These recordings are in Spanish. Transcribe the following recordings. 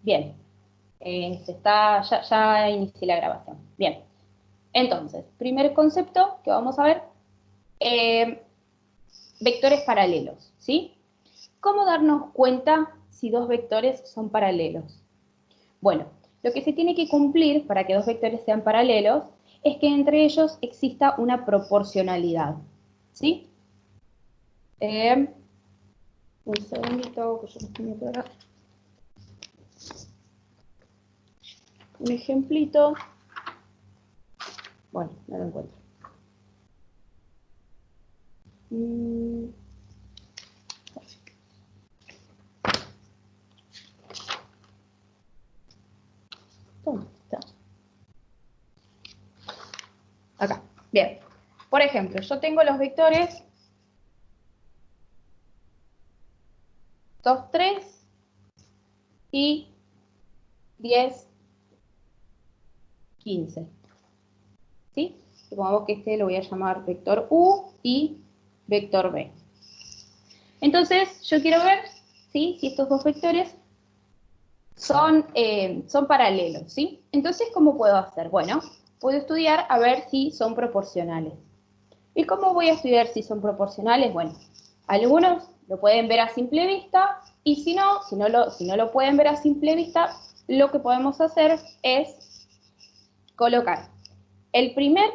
Bien. Ya inicié la grabación. Bien. Entonces, primer concepto que vamos a ver, vectores paralelos, ¿sí? ¿Cómo darnos cuenta si dos vectores son paralelos? Bueno, lo que se tiene que cumplir para que dos vectores sean paralelos es que entre ellos exista una proporcionalidad, ¿sí? Un segundito, que yo me tengo por acá. Un ejemplito. Bueno, no lo encuentro. ¿Dónde está? Acá. Bien. Por ejemplo, yo tengo los vectores 2, 3 y 10, 15. ¿Sí? Supongamos que este lo voy a llamar vector U y vector B. Entonces, yo quiero ver, ¿sí?, si estos dos vectores son paralelos, ¿sí? Entonces, ¿cómo puedo hacer? Bueno, puedo estudiar a ver si son proporcionales. ¿Y cómo voy a estudiar si son proporcionales? Bueno, algunos lo pueden ver a simple vista, y si no lo pueden ver a simple vista, lo que podemos hacer es colocar el primer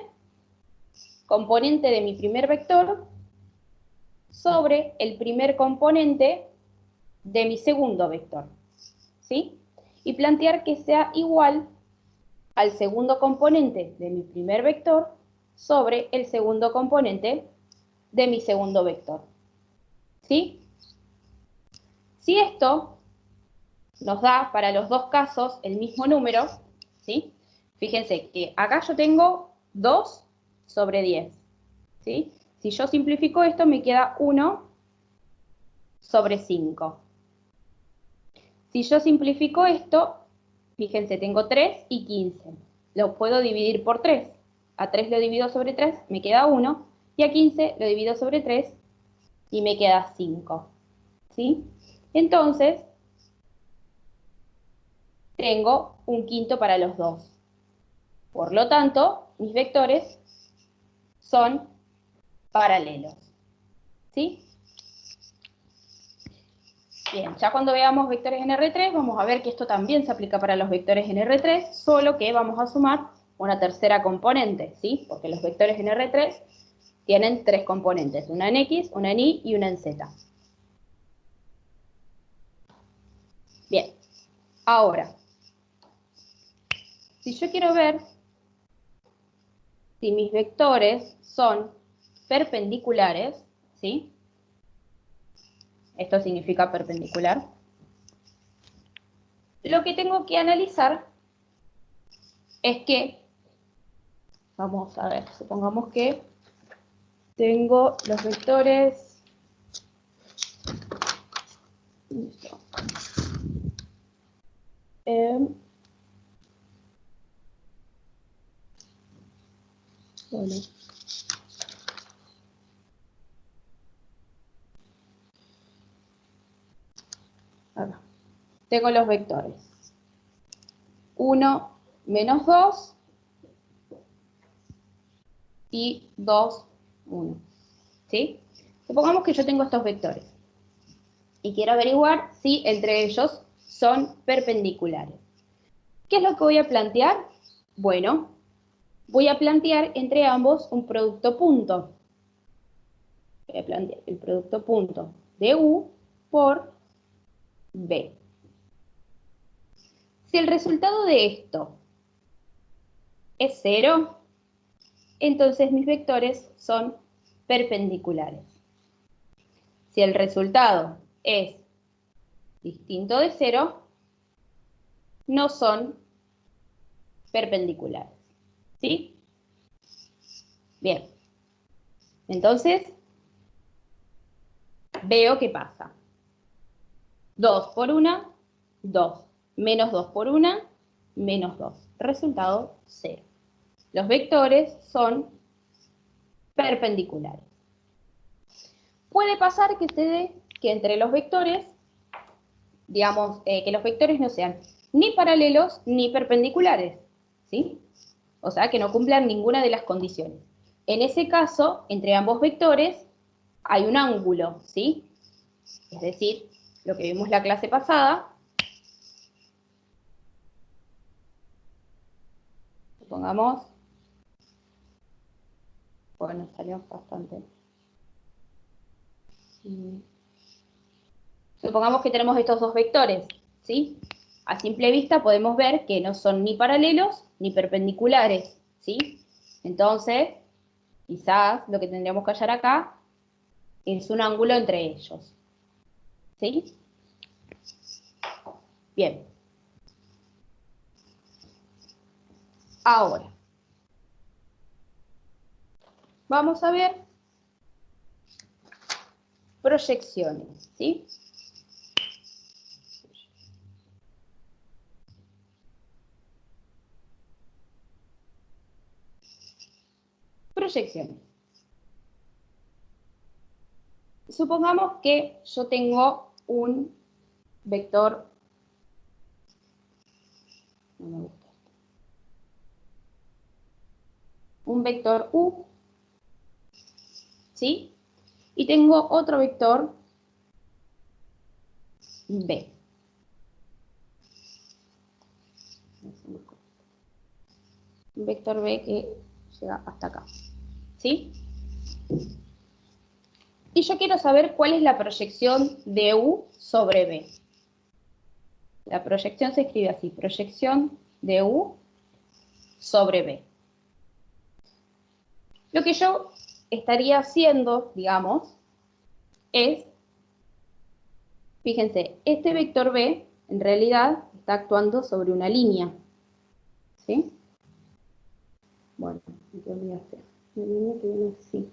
componente de mi primer vector sobre el primer componente de mi segundo vector, ¿sí? Y plantear que sea igual al segundo componente de mi primer vector sobre el segundo componente de mi segundo vector, ¿sí? Si esto nos da para los dos casos el mismo número, ¿sí? Fíjense que acá yo tengo 2 sobre 10, ¿sí? Si yo simplifico esto, me queda 1 sobre 5. Si yo simplifico esto, fíjense, tengo 3 y 15. Lo puedo dividir por 3. A 3 lo divido sobre 3, me queda 1. Y a 15 lo divido sobre 3 y me queda 5. ¿Sí? Entonces, tengo un quinto para los dos. Por lo tanto, mis vectores son paralelos. ¿Sí? Bien, ya cuando veamos vectores en R3, vamos a ver que esto también se aplica para los vectores en R3, solo que vamos a sumar una tercera componente, ¿sí? Porque los vectores en R3 tienen 3 componentes, una en X, una en Y y una en Z. Bien, ahora, si yo quiero ver si mis vectores son perpendiculares, ¿sí? Esto significa perpendicular. Lo que tengo que analizar es que, vamos a ver, supongamos que tengo los vectores, bueno, acá. Tengo los vectores 1, menos 2 y 2, 1. ¿Sí? Supongamos que yo tengo estos vectores y quiero averiguar si entre ellos son perpendiculares. ¿Qué es lo que voy a plantear? Bueno, voy a plantear entre ambos un producto punto. Voy a plantear el producto punto de U por B. Si el resultado de esto es 0, entonces mis vectores son perpendiculares. Si el resultado es distinto de 0, no son perpendiculares. ¿Sí? Bien. Entonces, veo qué pasa. 2 por 1, 2. Menos 2 por 1, menos 2. Resultado 0. Los vectores son perpendiculares. Puede pasar que se dé que entre los vectores, digamos, que los vectores no sean ni paralelos ni perpendiculares, ¿sí? O sea, que no cumplan ninguna de las condiciones. En ese caso, entre ambos vectores hay un ángulo, ¿sí? Es decir, lo que vimos la clase pasada, supongamos, bueno, salió bastante. Supongamos que tenemos estos dos vectores, ¿sí? A simple vista podemos ver que no son ni paralelos ni perpendiculares, ¿sí? Entonces, quizás lo que tendríamos que hallar acá es un ángulo entre ellos, ¿sí? Bien. Ahora, vamos a ver proyecciones, ¿sí? Proyecciones. Supongamos que yo tengo un vector, no me gusta, un vector U, ¿sí? Y tengo otro vector B. Un vector B que llega hasta acá, ¿sí? Y yo quiero saber cuál es la proyección de U sobre B. La proyección se escribe así, proyección de U sobre B. Lo que yo estaría haciendo, digamos, es, fíjense, este vector B en realidad está actuando sobre una línea, ¿sí? Bueno, me olvidaste. Una línea que viene así,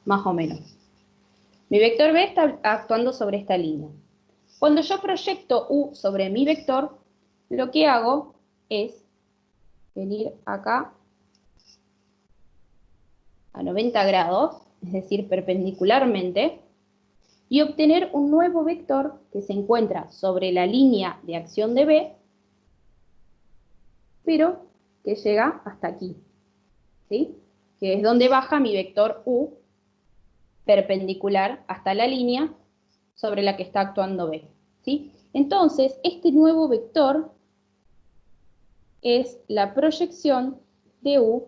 más o menos. Mi vector B está actuando sobre esta línea. Cuando yo proyecto U sobre mi vector, lo que hago es venir acá a 90 grados, es decir, perpendicularmente, y obtener un nuevo vector que se encuentra sobre la línea de acción de B, pero que llega hasta aquí, ¿sí? Que es donde baja mi vector U perpendicular hasta la línea sobre la que está actuando B, ¿sí? Entonces, este nuevo vector es la proyección de U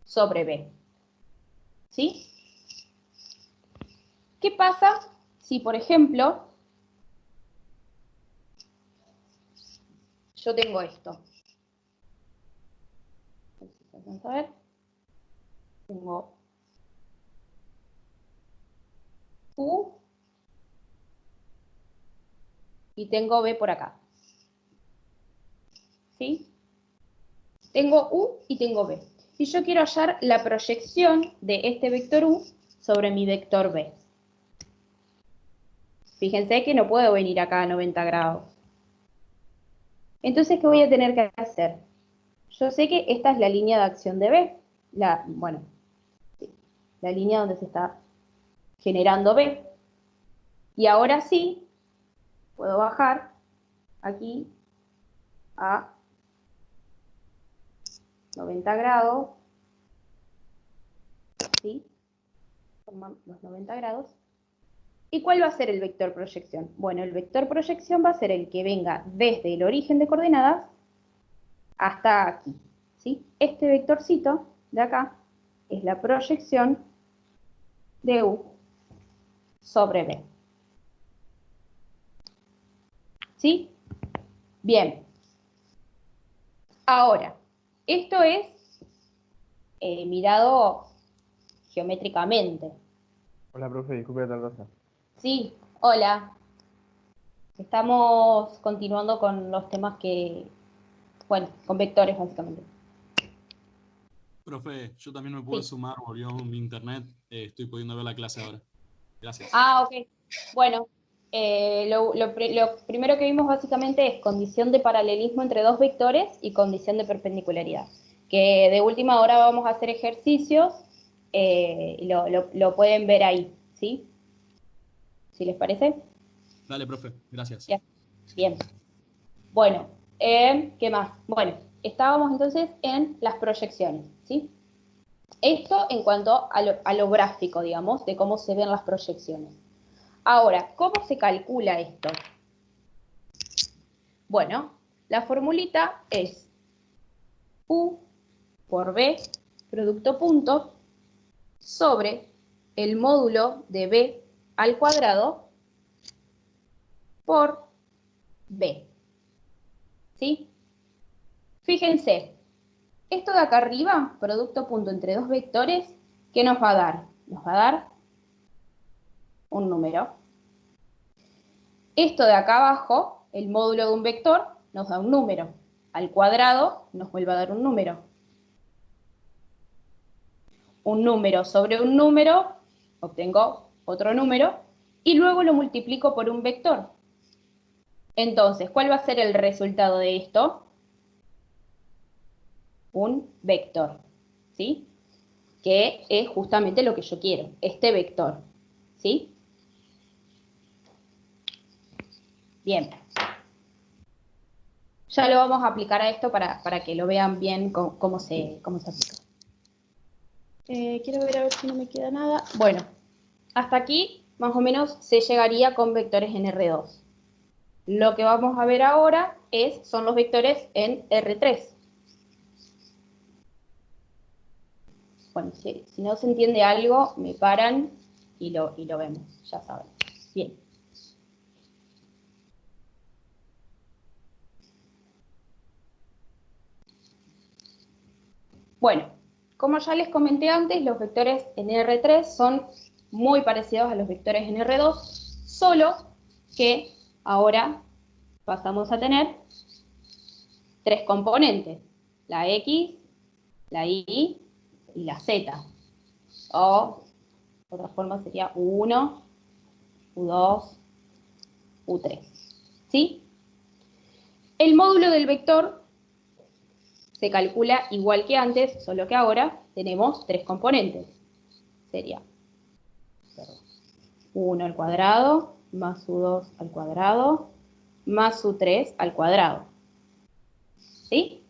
sobre B, ¿sí? ¿Qué pasa si, por ejemplo, yo tengo esto? Vamos a ver. Tengo U y tengo B por acá, ¿sí? Tengo U y tengo B. Y yo quiero hallar la proyección de este vector U sobre mi vector B. Fíjense que no puedo venir acá a 90 grados. Entonces, ¿qué voy a tener que hacer? Yo sé que esta es la línea de acción de B. Bueno, sí, la línea donde se está generando B. Y ahora sí, puedo bajar aquí a 90 grados, ¿sí? Forman los 90 grados. ¿Y cuál va a ser el vector proyección? Bueno, el vector proyección va a ser el que venga desde el origen de coordenadas hasta aquí, ¿sí? Este vectorcito de acá es la proyección de U sobre B. ¿Sí? Bien. Ahora, esto es mirado geométricamente. Hola, profe, disculpe tal cosa. Sí, hola. Estamos continuando con los temas bueno, con vectores básicamente. Profe, yo también me pude Sí. sumar, volvió mi internet, estoy pudiendo ver la clase ahora. Gracias. Ah, ok. Bueno, lo primero que vimos básicamente es condición de paralelismo entre dos vectores y condición de perpendicularidad. Que de última hora vamos a hacer ejercicios y lo pueden ver ahí, ¿sí? ¿Sí les parece? Dale, profe, gracias. Ya. Bien. Bueno, ¿qué más? Bueno, estábamos entonces en las proyecciones, ¿sí? Esto en cuanto a lo gráfico, digamos, de cómo se ven las proyecciones. Ahora, ¿cómo se calcula esto? Bueno, la formulita es U por B, producto punto, sobre el módulo de B al cuadrado por B. ¿Sí? Fíjense, esto de acá arriba, producto punto entre dos vectores, ¿qué nos va a dar? Nos va a dar un número. Esto de acá abajo, el módulo de un vector, nos da un número. Al cuadrado nos vuelve a dar un número. Un número sobre un número, obtengo otro número, y luego lo multiplico por un vector. Entonces, ¿cuál va a ser el resultado de esto? Un vector, ¿sí? Que es justamente lo que yo quiero, este vector, ¿sí? Bien. Ya lo vamos a aplicar a esto para que lo vean bien cómo se aplica. Quiero ver a ver si no me queda nada. Bueno, hasta aquí más o menos se llegaría con vectores en R2. Lo que vamos a ver ahora son los vectores en R3. Bueno, si no se entiende algo, me paran y lo vemos, ya saben. Bien. Bueno, como ya les comenté antes, los vectores en R3 son muy parecidos a los vectores en R2, solo que ahora pasamos a tener tres componentes, la X, la Y y la Z. O, de otra forma sería U1, U2, U3. ¿Sí? El módulo del vector se calcula igual que antes, solo que ahora tenemos tres componentes. Sería U1 al cuadrado, más U2 al cuadrado, más U3 al cuadrado. ¿Sí?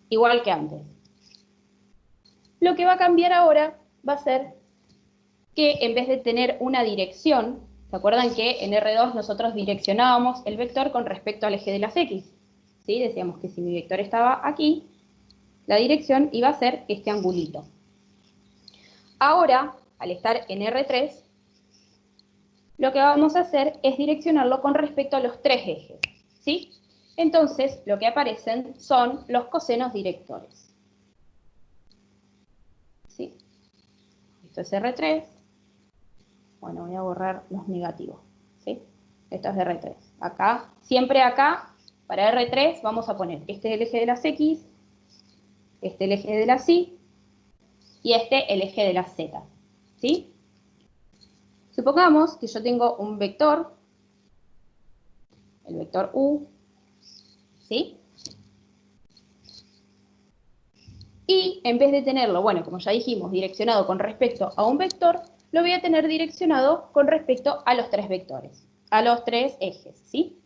Igual que antes. Lo que va a cambiar ahora va a ser que en vez de tener una dirección, ¿se acuerdan que en R2 nosotros direccionábamos el vector con respecto al eje de las X? ¿Sí? Decíamos que si mi vector estaba aquí, la dirección iba a ser este angulito. Ahora, al estar en R3, lo que vamos a hacer es direccionarlo con respecto a los tres ejes, ¿sí? Entonces, lo que aparecen son los cosenos directores. ¿Sí? Esto es R3. Bueno, voy a borrar los negativos, ¿sí? Esto es R3. Acá, siempre acá, para R3 vamos a poner este el eje de las X, este el eje de las Y, y este el eje de las Z, ¿sí? Supongamos que yo tengo un vector, el vector U, ¿sí? Y en vez de tenerlo, bueno, como ya dijimos, direccionado con respecto a un vector, lo voy a tener direccionado con respecto a los tres vectores, a los tres ejes, ¿sí?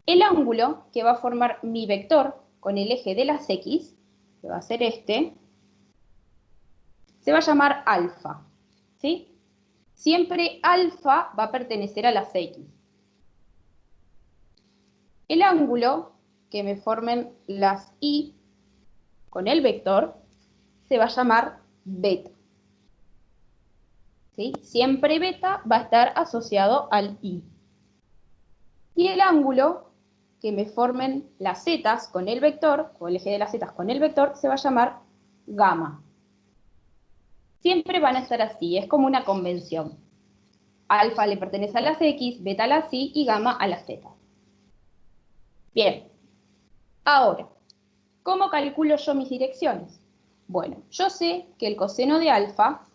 El ángulo que va a formar mi vector con el eje de las X, que va a ser este, se va a llamar alfa, ¿sí? Siempre alfa va a pertenecer a las X. El ángulo que me formen las Y con el vector se va a llamar beta. ¿Sí? Siempre beta va a estar asociado al Y. Y el ángulo que me formen las zetas con el vector, o el eje de las zetas con el vector, se va a llamar gamma. Siempre van a estar así, es como una convención. Alfa le pertenece a las X, beta a las Y y gamma a las Z. Bien, ahora, ¿cómo calculo yo mis direcciones? Bueno, yo sé que el coseno de alfa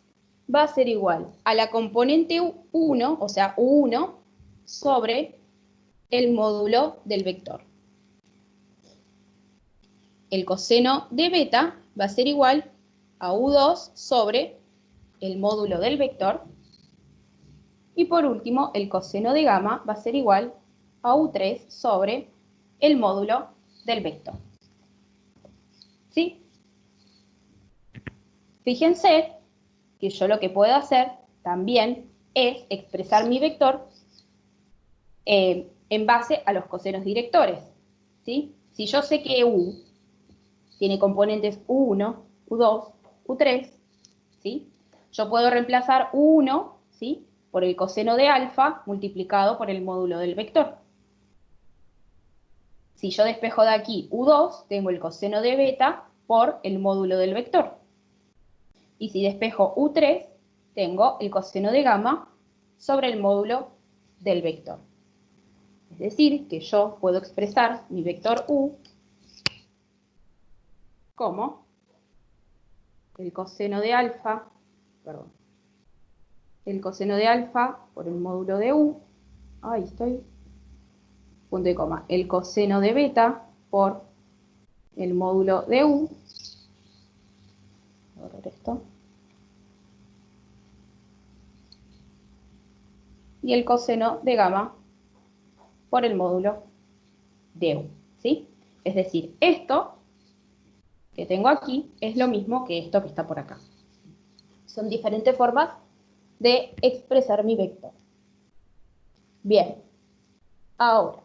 va a ser igual a la componente 1, o sea, U1, sobre el módulo del vector. El coseno de beta va a ser igual a U2 sobre el módulo del vector. Y por último, el coseno de gamma va a ser igual a U3 sobre el módulo del vector. ¿Sí? Fíjense que yo lo que puedo hacer también es expresar mi vector en base a los cosenos directores. ¿Sí? Si yo sé que U tiene componentes U1, U2, U3, ¿sí? Yo puedo reemplazar U1, ¿sí?, por el coseno de alfa multiplicado por el módulo del vector. Si yo despejo de aquí U2, tengo el coseno de beta por el módulo del vector. Y si despejo U3, tengo el coseno de gamma sobre el módulo del vector. Es decir, que yo puedo expresar mi vector U como el coseno de alfa, el coseno de alfa por el módulo de U, ahí estoy, punto y coma, el coseno de beta por el módulo de U, borrar esto, y el coseno de gamma por el módulo de U, ¿sí? Es decir, esto que tengo aquí es lo mismo que esto que está por acá. Son diferentes formas de expresar mi vector. Bien, ahora,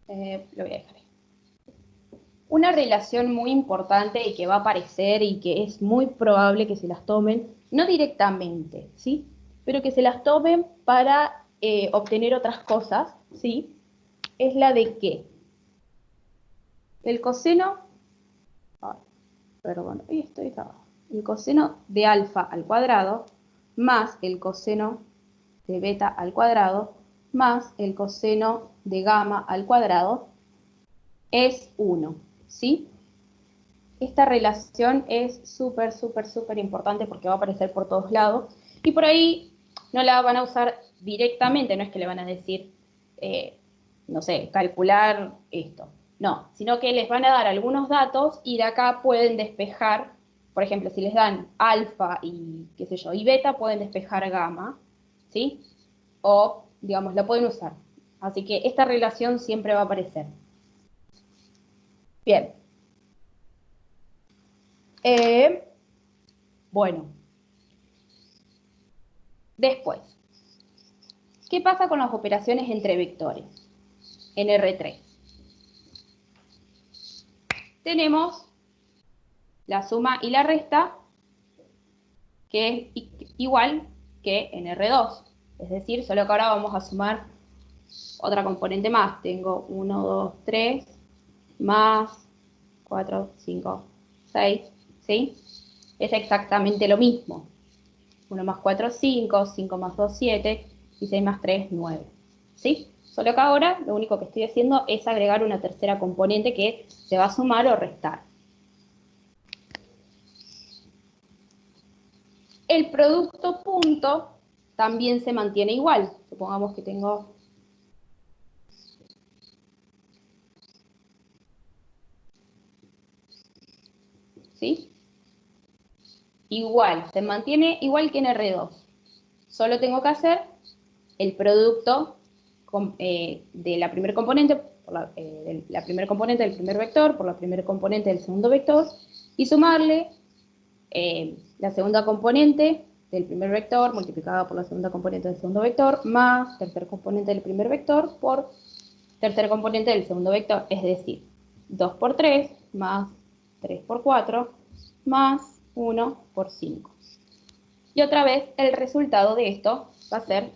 lo voy a dejar ahí. Una relación muy importante y que va a aparecer y que es muy probable que se las tomen, no directamente, ¿sí?, pero que se las tomen para obtener otras cosas, ¿sí?, es la de que el coseno, el coseno de alfa al cuadrado más el coseno de beta al cuadrado más el coseno de gamma al cuadrado es 1, ¿sí? Esta relación es súper importante porque va a aparecer por todos lados y por ahí no la van a usar directamente, no es que le van a decir, no sé, calcular esto, no, sino que les van a dar algunos datos y de acá pueden despejar, por ejemplo, si les dan alfa y qué sé yo, y beta, pueden despejar gamma, ¿sí? O, digamos, la pueden usar. Así que esta relación siempre va a aparecer. Bien. Bueno. Después, ¿qué pasa con las operaciones entre vectores? En R3. Tenemos la suma y la resta, que es igual que en R2. Es decir, solo que ahora vamos a sumar otra componente más. Tengo 1, 2, 3, más 4, 5, 6, ¿sí? Es exactamente lo mismo. 1 más 4, 5, 5 más 2, 7, y 6 más 3, 9. ¿Sí? Solo que ahora lo único que estoy haciendo es agregar una tercera componente que se va a sumar o restar. El producto punto también se mantiene igual. Supongamos que tengo... ¿Sí? Igual, se mantiene igual que en R2. Solo tengo que hacer el producto de la primera componente, la primera componente del primer vector por la primera componente del segundo vector y sumarle la segunda componente del primer vector multiplicada por la segunda componente del segundo vector más tercer componente del primer vector por tercer componente del segundo vector, es decir, 2 por 3 más 3 por 4 más 1 por 5. Y otra vez el resultado de esto va a ser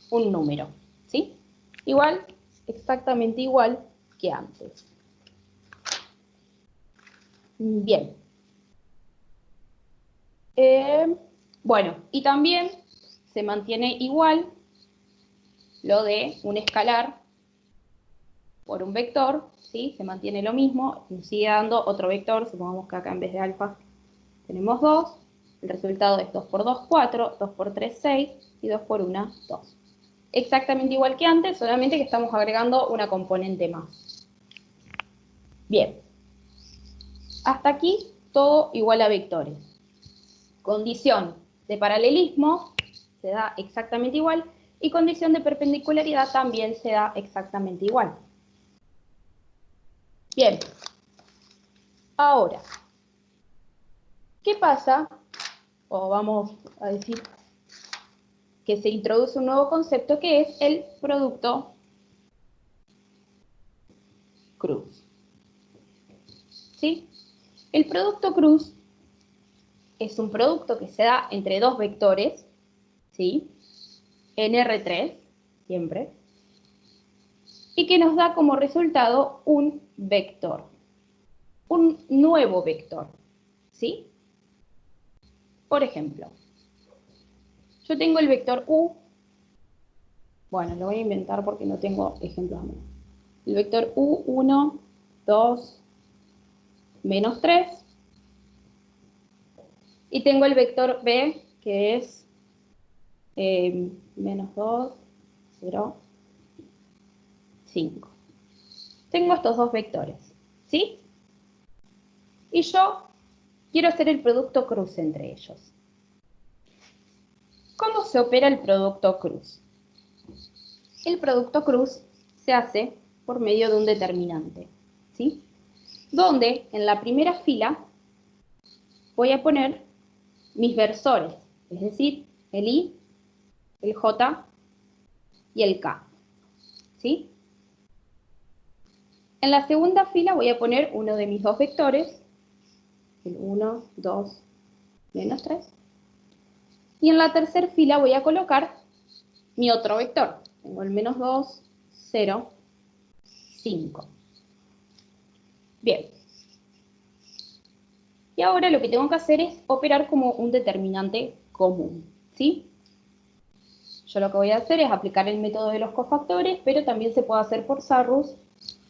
un número, ¿sí? Igual, exactamente igual que antes. Bien. Bueno, y también se mantiene igual lo de un escalar por un vector, ¿sí? Se mantiene lo mismo, nos sigue dando otro vector, supongamos que acá en vez de alfa tenemos 2, el resultado es 2 por 2, 4, 2 por 3, 6, y 2 por 1, 2. Exactamente igual que antes, solamente que estamos agregando una componente más. Bien. Hasta aquí todo igual a vectores. Condición de paralelismo se da exactamente igual, Y condición de perpendicularidad también se da exactamente igual. Bien. Ahora, ¿qué pasa? O vamos a decir que se introduce un nuevo concepto que es el producto cruz. ¿Sí? El producto cruz es un producto que se da entre dos vectores, ¿sí? En R3, siempre, y que nos da como resultado un vector, un nuevo vector, ¿sí? Por ejemplo, yo tengo el vector U, bueno, lo voy a inventar porque no tengo ejemplos a mano. El vector U, 1, 2, menos 3, y tengo el vector B, que es menos 2, 0, 5. Tengo estos dos vectores, ¿sí? Y yo quiero hacer el producto cruz entre ellos. ¿Cómo se opera el producto cruz? El producto cruz se hace por medio de un determinante, ¿sí? Donde en la primera fila voy a poner mis versores, es decir, el I, el J y el K, ¿sí? En la segunda fila voy a poner uno de mis dos vectores, el 1, 2, menos 3. Y en la tercera fila voy a colocar mi otro vector. Tengo el menos 2, 0, 5. Bien. Y ahora lo que tengo que hacer es operar como un determinante común, ¿sí? Yo lo que voy a hacer es aplicar el método de los cofactores, pero también se puede hacer por Sarrus,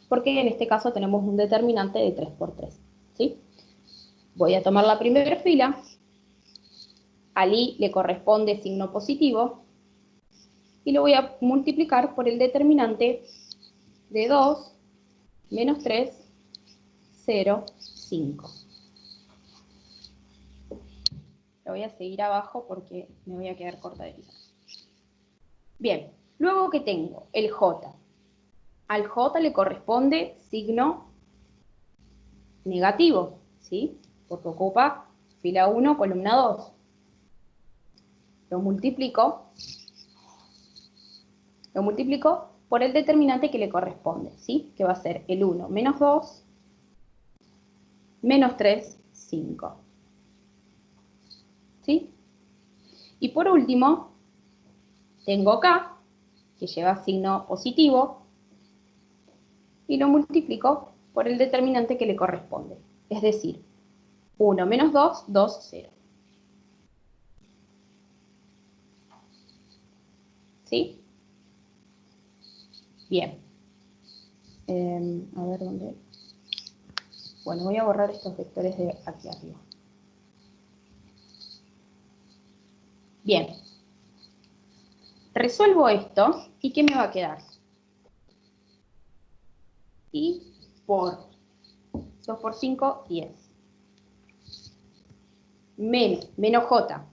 porque en este caso tenemos un determinante de 3 por 3, ¿sí? Voy a tomar la primera fila, al I le corresponde signo positivo, y lo voy a multiplicar por el determinante de 2, menos 3, 0, 5. Lo voy a seguir abajo porque me voy a quedar corta de tiempo. Bien, luego que tengo el J. Al J le corresponde signo negativo, ¿sí? Porque ocupa fila 1, columna 2. Lo multiplico por el determinante que le corresponde, ¿sí? Que va a ser el 1 menos 2, menos 3, 5. ¿Sí? Y por último, tengo K, que lleva signo positivo, y lo multiplico por el determinante que le corresponde. Es decir, 1 menos 2, 2, 0. ¿Sí? Bien. A ver dónde. Bueno, voy a borrar estos vectores de aquí arriba. Bien. Resuelvo esto, ¿y qué me va a quedar? Y por 2 por 5, 10. Menos J.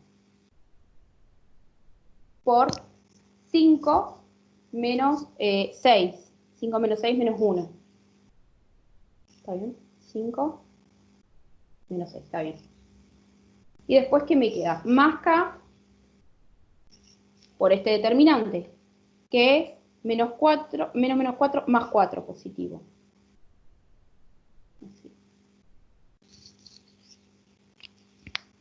Por 5 menos 6. 5 menos 6 menos 1. ¿Está bien? 5 menos 6, está bien. Y después, ¿qué me queda? Más K por este determinante, que es menos 4, menos 4 más 4 positivo. Así.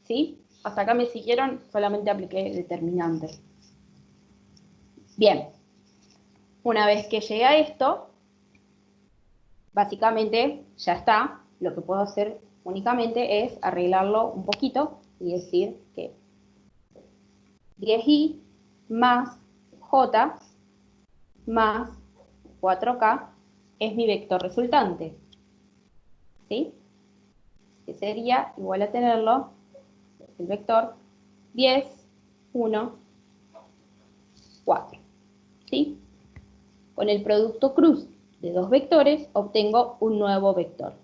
¿Sí? Hasta acá me siguieron, solamente apliqué determinante. Bien. Una vez que llegue a esto, básicamente ya está. Lo que puedo hacer únicamente es arreglarlo un poquito y decir que 10i más j más 4k es mi vector resultante. ¿Sí? Que sería igual a tenerlo, el vector 10, 1, 4. ¿Sí? Con el producto cruz de dos vectores obtengo un nuevo vector.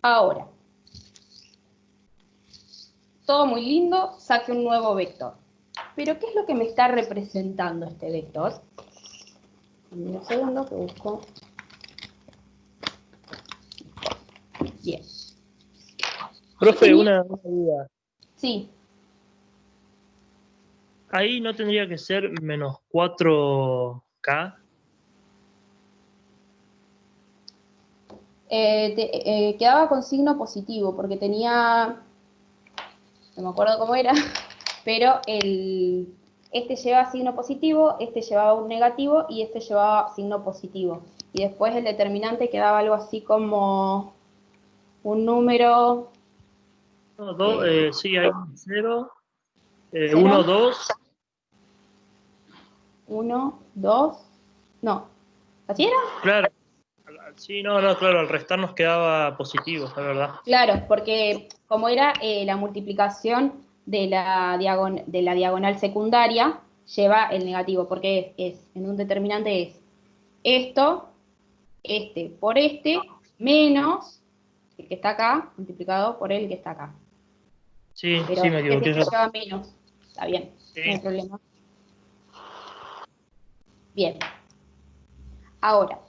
Ahora, todo muy lindo, saque un nuevo vector. Pero, ¿qué es lo que me está representando este vector? Un segundo que busco. Bien. Profe, Tenía- una duda. Sí, Ahí no tendría que ser menos 4K. quedaba con signo positivo, porque tenía, no me acuerdo cómo era, pero este llevaba signo positivo, este llevaba un negativo y este llevaba signo positivo. Y después el determinante quedaba algo así como un número No, sí, hay un 0, 0, 1, 2. 1, 2, no, ¿así era? Claro. Sí, no, claro, al restar nos quedaba positivo, es verdad. Claro, porque como era la multiplicación de la diagonal secundaria, lleva el negativo, porque en un determinante es esto, este por este, menos el que está acá, multiplicado por el que está acá. Sí, Pero sí, me equivoqué. este lleva menos, está bien, Sí. no hay problema. Bien, ahora,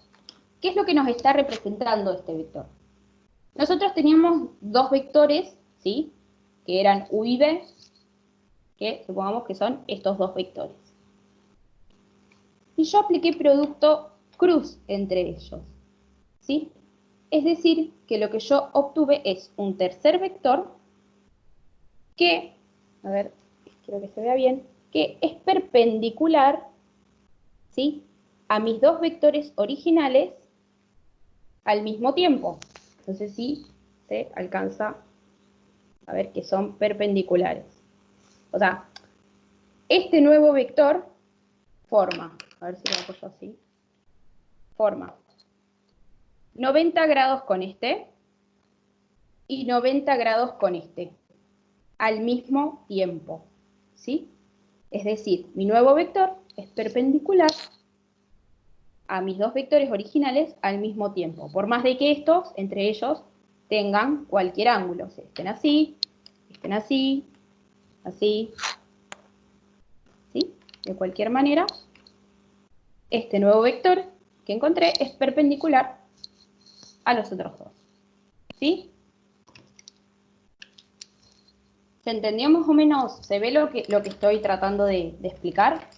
¿qué es lo que nos está representando este vector? Nosotros teníamos dos vectores, ¿sí? Que eran u y b, que supongamos que son estos dos vectores. Y yo apliqué producto cruz entre ellos, ¿sí? Es decir, que lo que yo obtuve es un tercer vector que, a ver, quiero que se vea bien, que es perpendicular, ¿sí? A mis dos vectores originales al mismo tiempo. Entonces sí se alcanza a ver que son perpendiculares. O sea, este nuevo vector forma, a ver si lo apoyo así, forma 90 grados con este y 90 grados con este, al mismo tiempo, ¿sí? Es decir, mi nuevo vector es perpendicular a mis dos vectores originales al mismo tiempo, por más de que estos, entre ellos, tengan cualquier ángulo, o sea, estén así, así, ¿sí? De cualquier manera, este nuevo vector que encontré es perpendicular a los otros dos, ¿sí? ¿Se entendió más o menos? ¿Se ve lo que estoy tratando de explicar?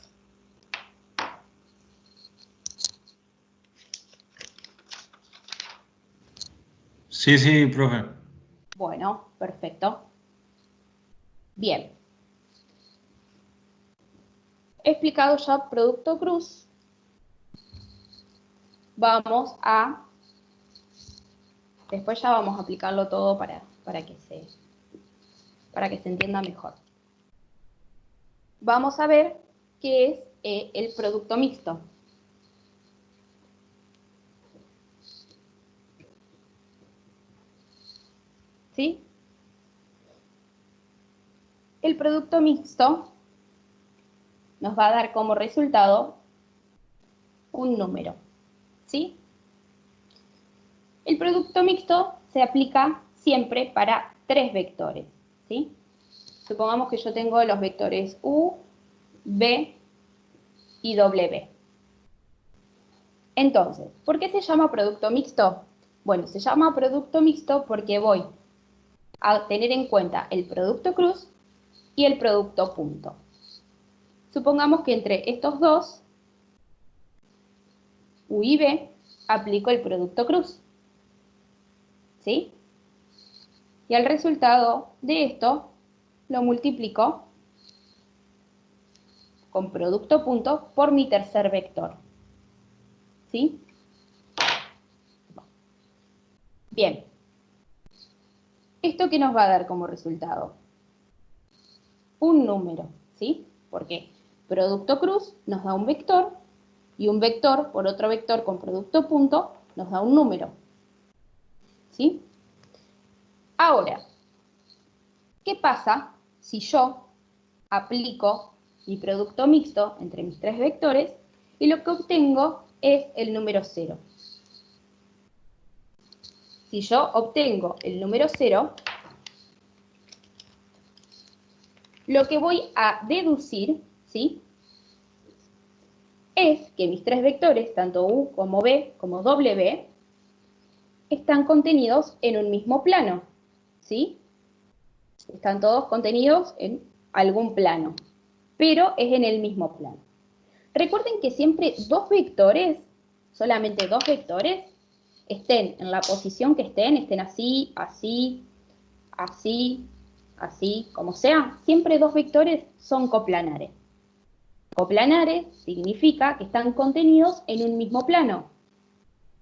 Sí, profe. Bueno, perfecto. Bien. He explicado ya producto cruz. Después ya vamos a aplicarlo todo para que se entienda mejor. Vamos a ver qué es el producto mixto. ¿Sí? El producto mixto nos va a dar como resultado un número. ¿Sí? El producto mixto se aplica siempre para tres vectores. ¿Sí? Supongamos que yo tengo los vectores u, b y w. Entonces, ¿por qué se llama producto mixto? Bueno, se llama producto mixto porque voy a tener en cuenta el producto cruz y el producto punto. Supongamos que entre estos dos, u y b, aplico el producto cruz. ¿Sí? Y el resultado de esto lo multiplico con producto punto por mi tercer vector. ¿Sí? Bien. ¿Esto qué nos va a dar como resultado? Un número, ¿sí? Porque producto cruz nos da un vector y un vector por otro vector con producto punto nos da un número. ¿Sí? Ahora, ¿qué pasa si yo aplico mi producto mixto entre mis tres vectores y lo que obtengo es el número 0? Si yo obtengo el número 0, lo que voy a deducir, ¿sí?, es que mis tres vectores, tanto U como B como W, están contenidos en un mismo plano, ¿sí? Están todos contenidos en algún plano, pero es en el mismo plano. Recuerden que siempre dos vectores, solamente dos vectores, estén en la posición que estén así, así, así, así, como sea, siempre dos vectores son coplanares. Coplanares significa que están contenidos en un mismo plano,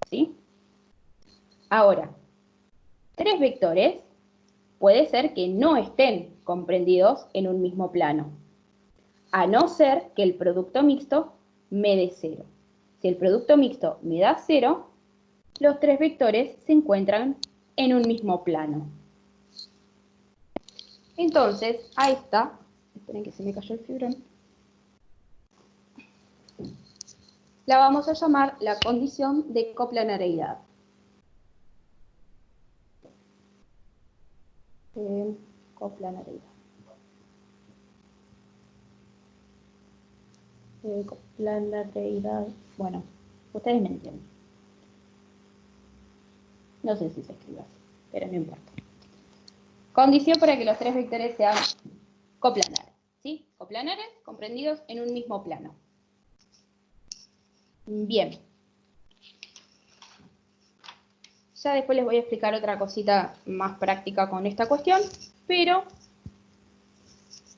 ¿sí? Ahora, tres vectores puede ser que no estén comprendidos en un mismo plano, a no ser que el producto mixto me dé 0. Si el producto mixto me da 0, los tres vectores se encuentran en un mismo plano. Entonces, a esta, esperen que se me cayó el fibrón, la vamos a llamar la condición de coplanaridad. Coplanaridad. Coplanaridad. Bueno, ustedes me entienden. No sé si se escribe así, pero no importa. Condición para que los tres vectores sean coplanares, ¿sí? Coplanares comprendidos en un mismo plano. Bien. Ya después les voy a explicar otra cosita más práctica con esta cuestión, pero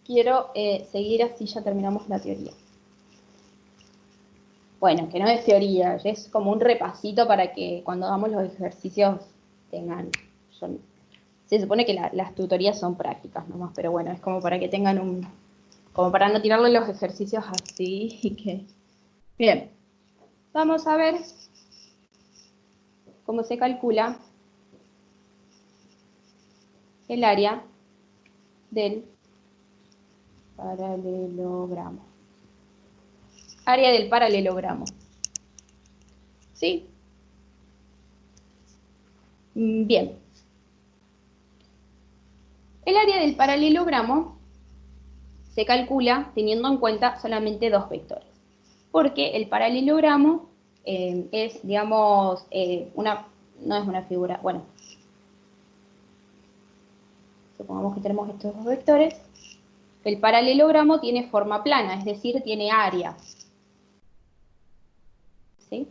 quiero seguir así, ya terminamos la teoría. Bueno, que no es teoría, es como un repasito para que cuando hagamos los ejercicios tengan... se supone que las tutorías son prácticas nomás, pero bueno, es como para que tengan un... como para no tirarle los ejercicios así y que... Bien, vamos a ver cómo se calcula el área del paralelogramo. Área del paralelogramo. ¿Sí? Bien. El área del paralelogramo se calcula teniendo en cuenta solamente dos vectores. Porque el paralelogramo es, digamos, no es una figura, bueno. Supongamos que tenemos estos dos vectores. El paralelogramo tiene forma plana, es decir, tiene área. ¿Sí?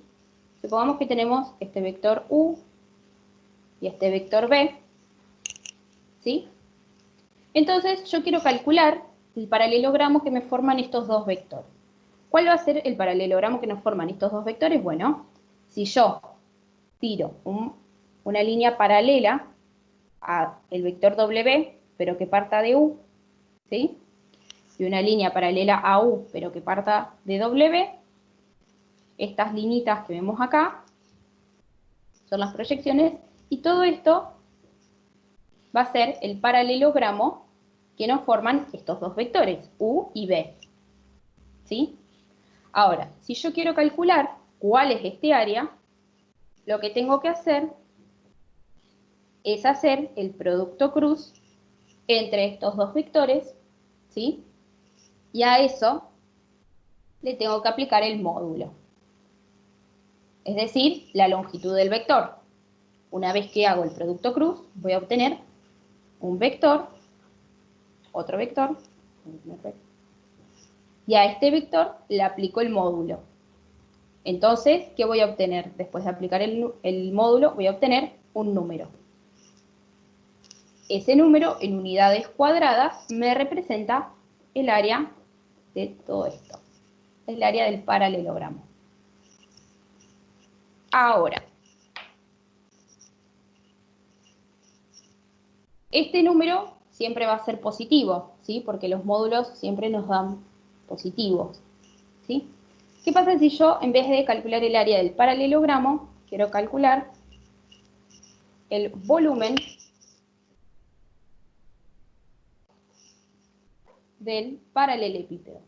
Supongamos que tenemos este vector U y este vector B, ¿sí? Entonces yo quiero calcular el paralelogramo que me forman estos dos vectores. ¿Cuál va a ser el paralelogramo que nos forman estos dos vectores? Bueno, si yo tiro una línea paralela al vector W, pero que parta de U, ¿sí? Y una línea paralela a U, pero que parta de W, estas linitas que vemos acá son las proyecciones, y todo esto va a ser el paralelogramo que nos forman estos dos vectores, U y B. ¿Sí? Ahora, si yo quiero calcular cuál es este área, lo que tengo que hacer es hacer el producto cruz entre estos dos vectores, ¿sí? Y a eso le tengo que aplicar el módulo. Es decir, la longitud del vector. Una vez que hago el producto cruz, voy a obtener un vector, otro vector, y a este vector le aplico el módulo. Entonces, ¿qué voy a obtener? Después de aplicar el módulo, voy a obtener un número. Ese número, en unidades cuadradas, me representa el área de todo esto. Es el área del paralelogramo. Ahora, este número siempre va a ser positivo, ¿sí? Porque los módulos siempre nos dan positivos, ¿sí? ¿Qué pasa si yo, en vez de calcular el área del paralelogramo, quiero calcular el volumen del paralelepípedo?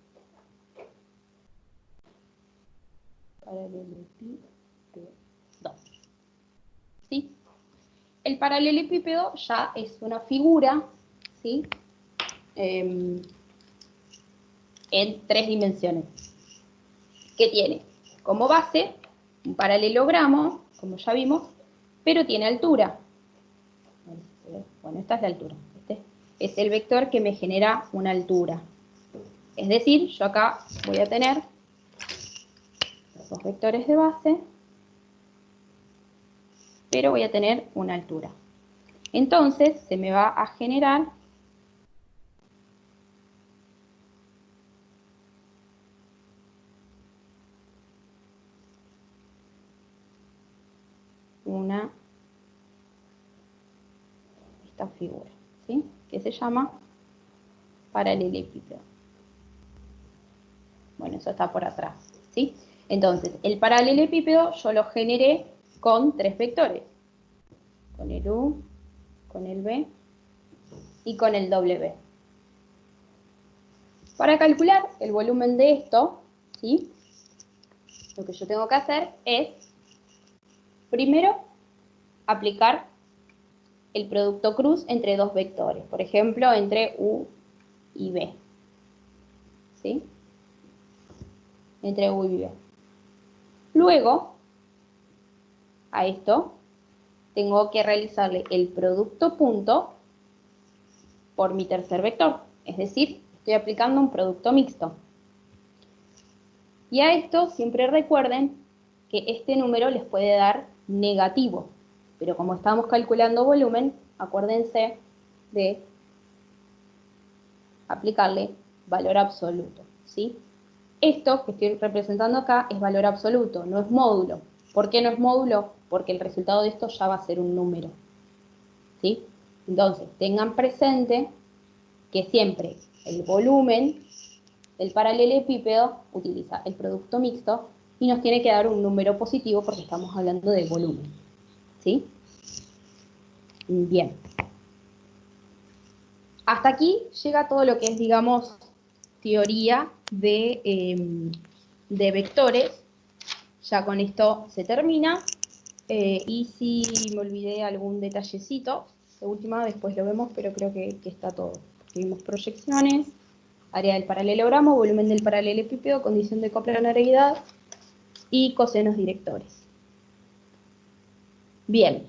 Paralelepípedo. ¿Sí? El paralelepípedo ya es una figura, ¿sí? en 3 dimensiones. Que tiene como base un paralelogramo, como ya vimos, pero tiene altura. Bueno, esta es la altura. Este es el vector que me genera una altura. Es decir, yo acá voy a tener los 2 vectores de base, pero voy a tener una altura. Entonces, se me va a generar esta figura, ¿sí? Que se llama paralelepípedo. Bueno, eso está por atrás, ¿sí? Entonces, el paralelepípedo yo lo generé con 3 vectores. Con el U, con el B y con el W. Para calcular el volumen de esto, ¿sí? Lo que yo tengo que hacer es, primero, aplicar el producto cruz entre 2 vectores. Por ejemplo, entre U y B. ¿Sí? Entre U y B. Luego, a esto, tengo que realizarle el producto punto por mi tercer vector. Es decir, estoy aplicando un producto mixto. Y a esto siempre recuerden que este número les puede dar negativo. Pero como estamos calculando volumen, acuérdense de aplicarle valor absoluto, ¿sí? Esto que estoy representando acá es valor absoluto, no es módulo. ¿Por qué no es módulo? Porque el resultado de esto ya va a ser un número, ¿sí? Entonces, tengan presente que siempre el volumen del paralelepípedo utiliza el producto mixto y nos tiene que dar un número positivo porque estamos hablando de volumen, ¿sí? Bien. Hasta aquí llega todo lo que es, digamos, teoría de vectores. Ya con esto se termina. Y si me olvidé algún detallecito, de última después lo vemos, pero creo que está todo. Vimos proyecciones, área del paralelogramo, volumen del paralelepípedo, condición de coplanariedad y cosenos directores. Bien.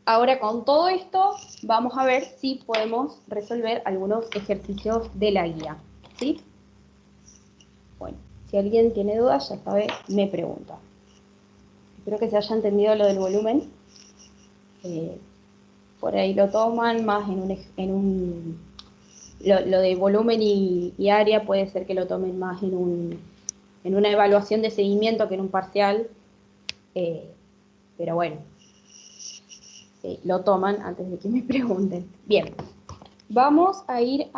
Ahora con todo esto vamos a ver si podemos resolver algunos ejercicios de la guía, ¿sí? Bueno, si alguien tiene dudas, ya sabe, me pregunta. Espero que se haya entendido lo del volumen. Por ahí lo toman más lo de volumen y área puede ser que lo tomen más en una evaluación de seguimiento que en un parcial. Pero bueno. Lo toman antes de que me pregunten. Bien, vamos a ir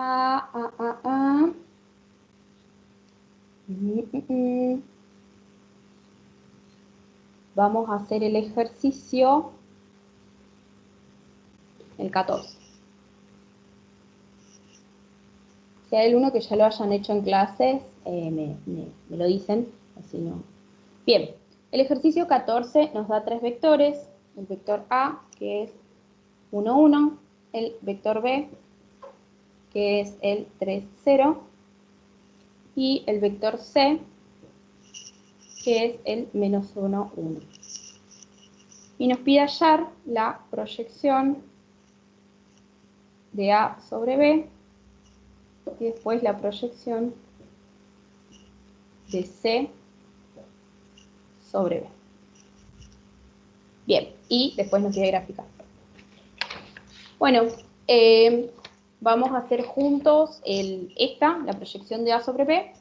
Vamos a hacer el ejercicio, el 14. Si hay alguno que ya lo hayan hecho en clases, me lo dicen, así no. Bien, el ejercicio 14 nos da 3 vectores. El vector A, que es 1, 1, el vector B, que es el 3, 0, y el vector C, que es el menos 1, 1. Y nos pide hallar la proyección de A sobre B, y después la proyección de C sobre B. Bien, y después nos quiere graficar. Bueno, vamos a hacer juntos la proyección de A sobre B,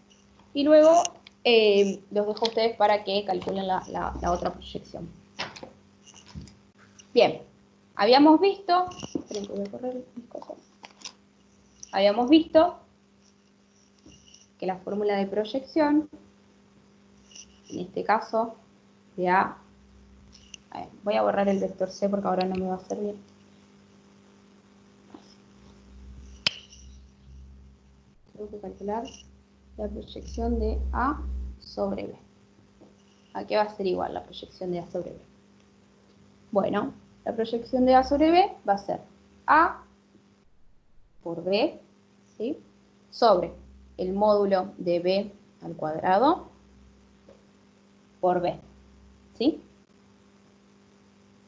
y luego los dejo a ustedes para que calculen la otra proyección. Bien, habíamos visto, esperen que voy a correr mis cosas. Habíamos visto que la fórmula de proyección, en este caso, de A ver, voy a borrar el vector C porque ahora no me va a servir. Tengo que calcular la proyección de A sobre B. ¿A qué va a ser igual la proyección de A sobre B? Bueno, la proyección de A sobre B va a ser A por B, ¿sí? Sobre el módulo de b al cuadrado por b, ¿sí?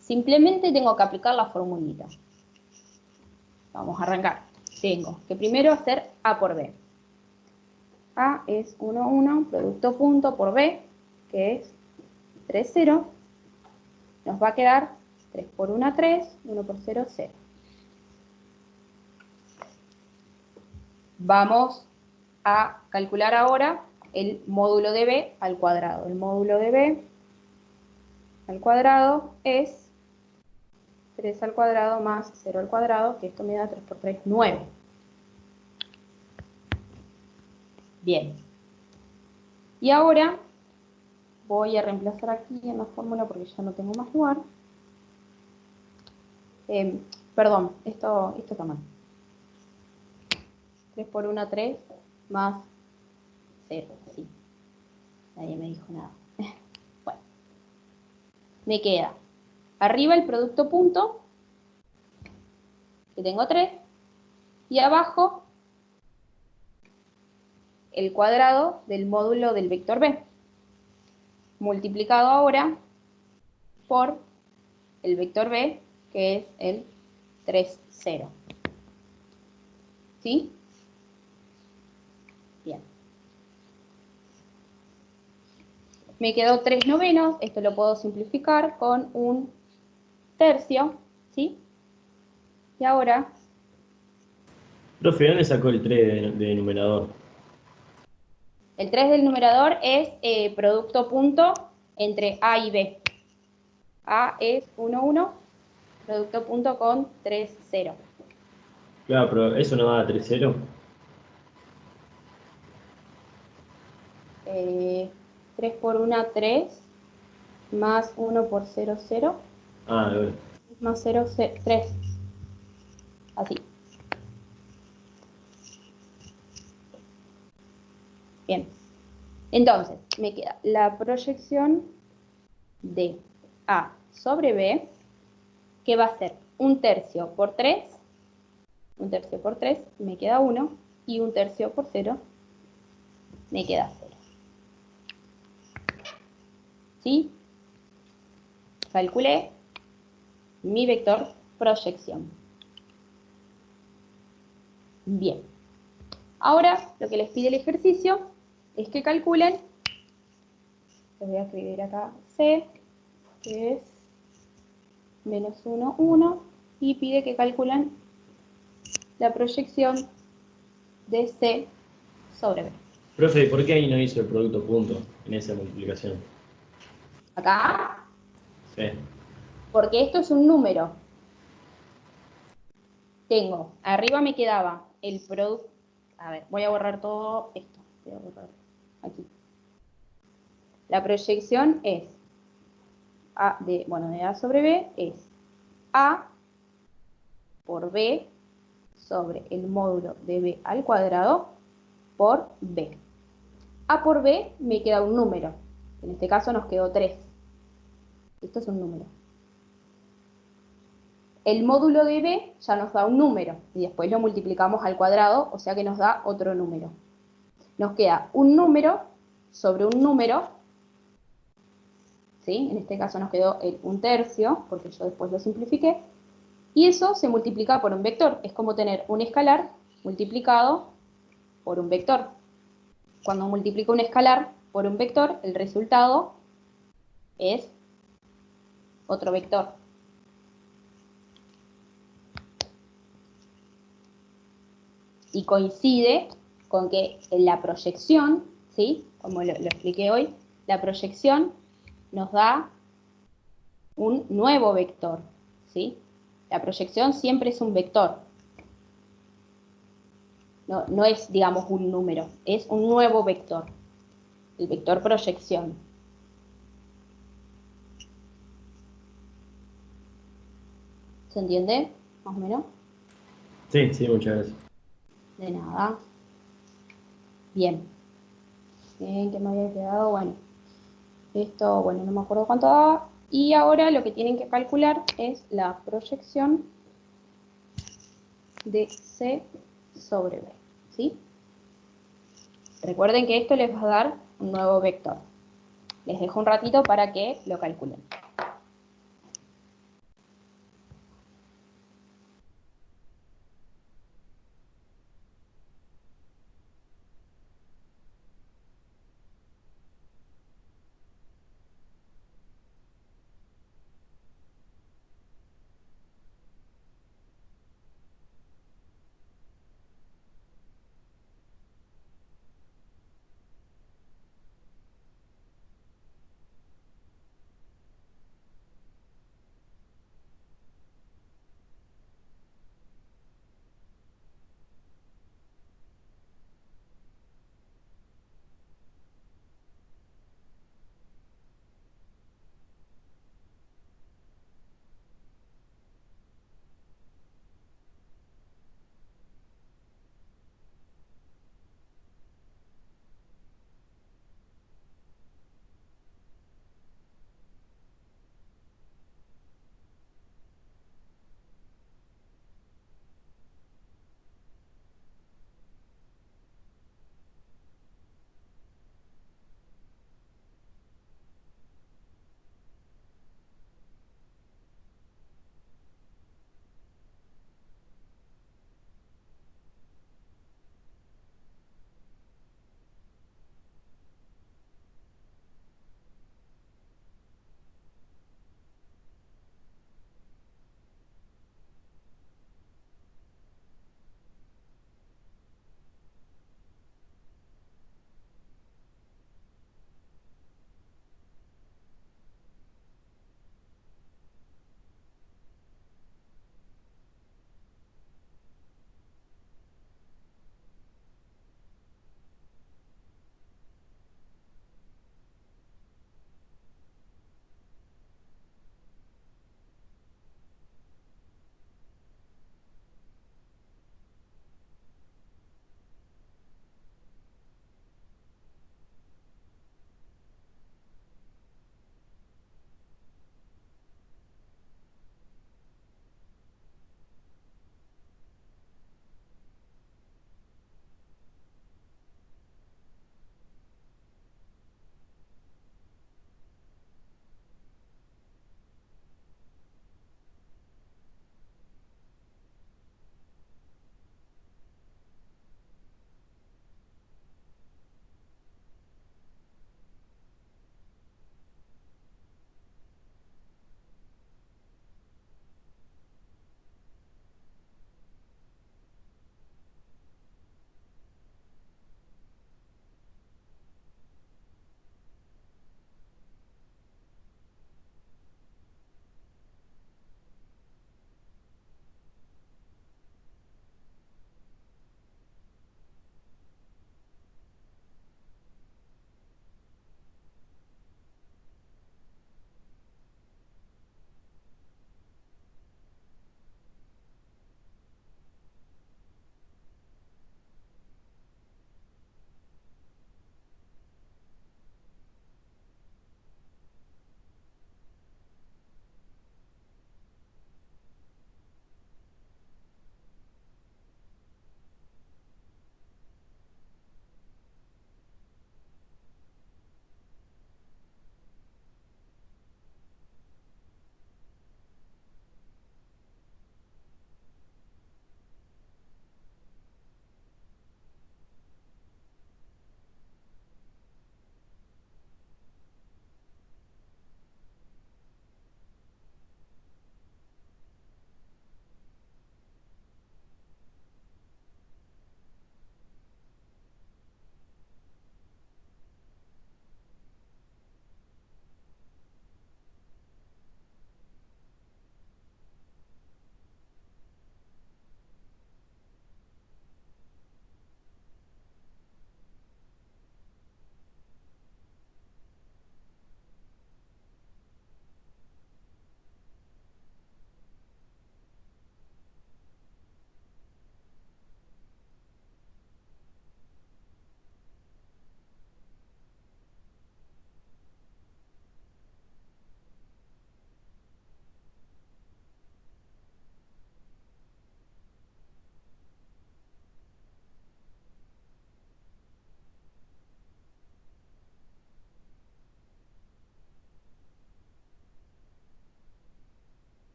Simplemente tengo que aplicar la formulita. Vamos a arrancar. Tengo que primero hacer a por b. A es 1, 1, producto punto por b, que es 3, 0. Nos va a quedar 3 por 1, 3, 1 por 0, 0. Vamos a calcular ahora el módulo de b al cuadrado. El módulo de b al cuadrado es 3 al cuadrado más 0 al cuadrado, que esto me da 3 por 3, 9. Bien. Y ahora voy a reemplazar aquí en la fórmula porque ya no tengo más lugar. Perdón, esto está mal. 3 por 1, 3, más 0, sí. Nadie me dijo nada. Bueno. Me queda arriba el producto punto, que tengo 3, y abajo el cuadrado del módulo del vector b, multiplicado ahora por el vector b, que es el 3, 0. ¿Sí? Bien. Me quedó 3 novenos, esto lo puedo simplificar con un tercio, ¿sí? Y ahora... Profe, ¿dónde sacó el 3 de numerador? El 3 del numerador es producto punto entre A y B. A es 1, 1, producto punto con 3, 0. Claro, pero ¿eso no da 3, 0? 3 por 1, 3, más 1 por 0, 0, Ah, bueno. más 0, 3. Así. Bien. Entonces, me queda la proyección de A sobre B, que va a ser 1/3 por 3, 1/3 por 3, me queda 1, y 1/3 por 0, me queda 0. ¿Sí? Calculé mi vector proyección. Bien. Ahora, lo que les pide el ejercicio es que calculen, les voy a escribir acá C, que es menos 1, 1, y pide que calculen la proyección de C sobre B. Profe, ¿por qué ahí no hizo el producto punto en esa multiplicación? Acá, Sí. porque esto es un número. Tengo, arriba me quedaba el producto. A ver, voy a borrar todo esto. Voy a borrar aquí. La proyección es A de A sobre B es A por B sobre el módulo de B al cuadrado por B. A por B me queda un número. En este caso nos quedó 3. Esto es un número. El módulo de B ya nos da un número y después lo multiplicamos al cuadrado, o sea que nos da otro número. Nos queda un número sobre un número, ¿sí? En este caso nos quedó el 1/3, porque yo después lo simplifiqué, y eso se multiplica por un vector. Es como tener un escalar multiplicado por un vector. Cuando multiplico un escalar por un vector, el resultado es otro vector. Y coincide con que en la proyección, ¿sí? Como lo expliqué hoy, la proyección nos da un nuevo vector, ¿sí? La proyección siempre es un vector. No es, digamos, un número, es un nuevo vector. El vector proyección. ¿Se entiende? Más o menos. Sí, sí, muchas gracias. De nada. Bien. Bien, ¿qué me había quedado? Bueno. Esto, bueno, no me acuerdo cuánto daba. Y ahora lo que tienen que calcular es la proyección de C sobre B. ¿Sí? Recuerden que esto les va a dar un nuevo vector. Les dejo un ratito para que lo calculen.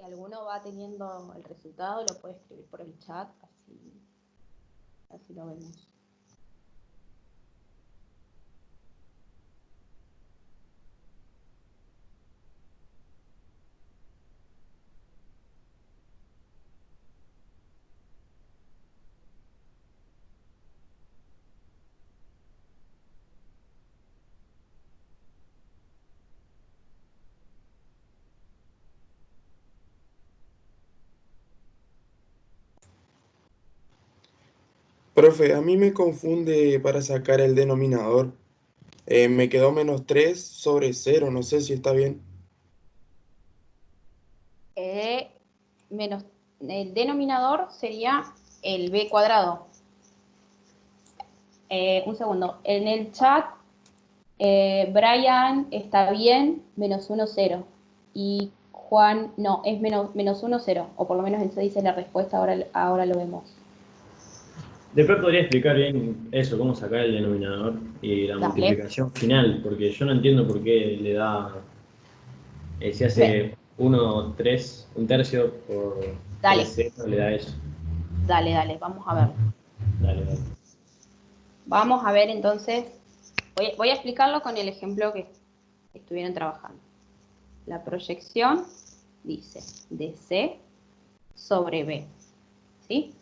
alguno va teniendo el resultado, lo puede escribir por el chat, así lo vemos. Profe, a mí me confunde para sacar el denominador. Me quedó -3/0, no sé si está bien. Menos el denominador sería el b cuadrado. Un segundo, en el chat Brian está bien, -1, 0. Y Juan, no, es -1, 0. O por lo menos eso dice la respuesta, ahora lo vemos. Después podría explicar bien eso, cómo sacar el denominador y la Dale. multiplicación final, porque yo no entiendo por qué le da, si Bien. hace 1, 3, un tercio por Dale. 3, le da eso. Dale, vamos a ver. Dale. Vamos a ver entonces, voy a explicarlo con el ejemplo que estuvieron trabajando. La proyección dice de C sobre B, ¿sí?